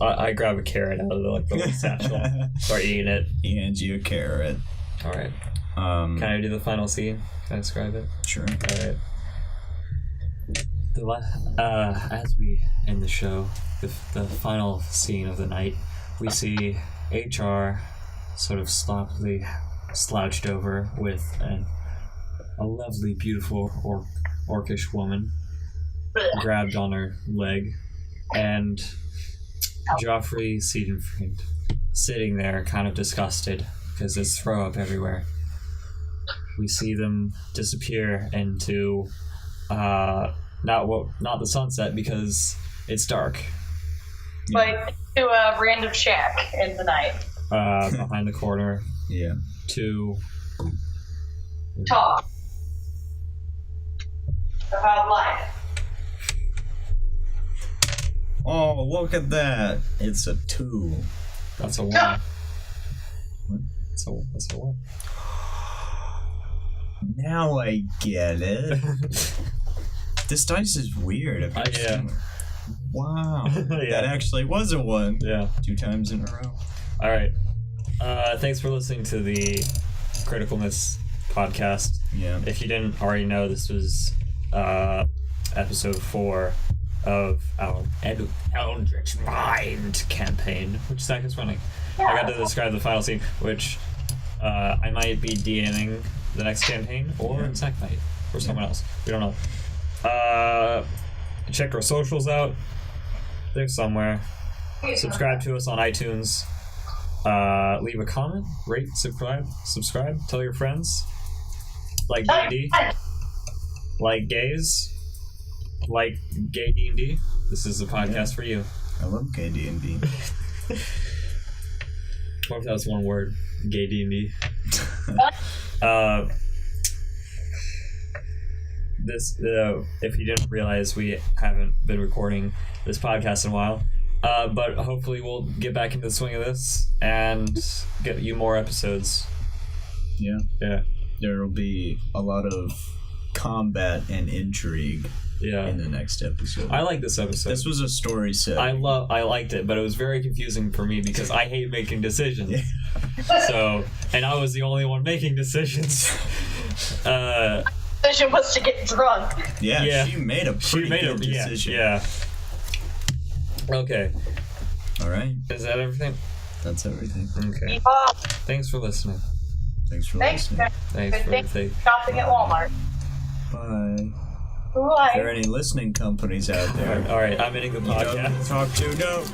I grab a carrot out of the little satchel, start eating it. He hands you a carrot. All right. Can I do the final scene? Can I describe it? Sure. All right. As we end the show, the final scene of the night, we see HR sort of sloppily slouched over with a lovely, beautiful orcish woman grabbed on her leg, and Joffrey Siedenfried sitting there kind of disgusted because there's throw up everywhere. We see them disappear into not the sunset because it's dark. Like to a random shack in the night. Behind the corner Yeah. to Talk about life. Oh, look at that. It's a 2. that's a one. That's a one. Now I get it. This dice is weird. I've never Yeah. seen it. Wow. Yeah. That actually was a 1. Yeah. 2 times in a row. All right. Thanks for listening to the Criticalness podcast. Yeah. If you didn't already know, this was episode 4 of our Eldritch Mind campaign, which Zach is running. I got to describe the final scene, which I might be DMing the next campaign, or Zach might, or someone else. We don't know. Check our socials out. They're somewhere. Subscribe to us on iTunes. Leave a comment, rate, subscribe, tell your friends. Like D&D, like gays, like gay D&D. This is the podcast for you. I love gay D&D. What if that was one word? Gay D&D. If you didn't realize, we haven't been recording this podcast in a while. But hopefully we'll get back into the swing of this and get you more episodes. Yeah. Yeah. There will be a lot of combat and intrigue in the next episode. I like this episode. This was a story set. I liked it, but it was very confusing for me because I hate making decisions. So, and I was the only one making decisions. Decision was to get drunk. Yeah, she made a pretty good decision. Yeah. Okay. All right. Is that everything? That's everything. Okay. Thanks for listening. Thanks for listening. Thanks for everything. Shopping at Walmart. Bye. Bye. If there are any listening companies out there, All right, I'm ending the podcast. Talk to no.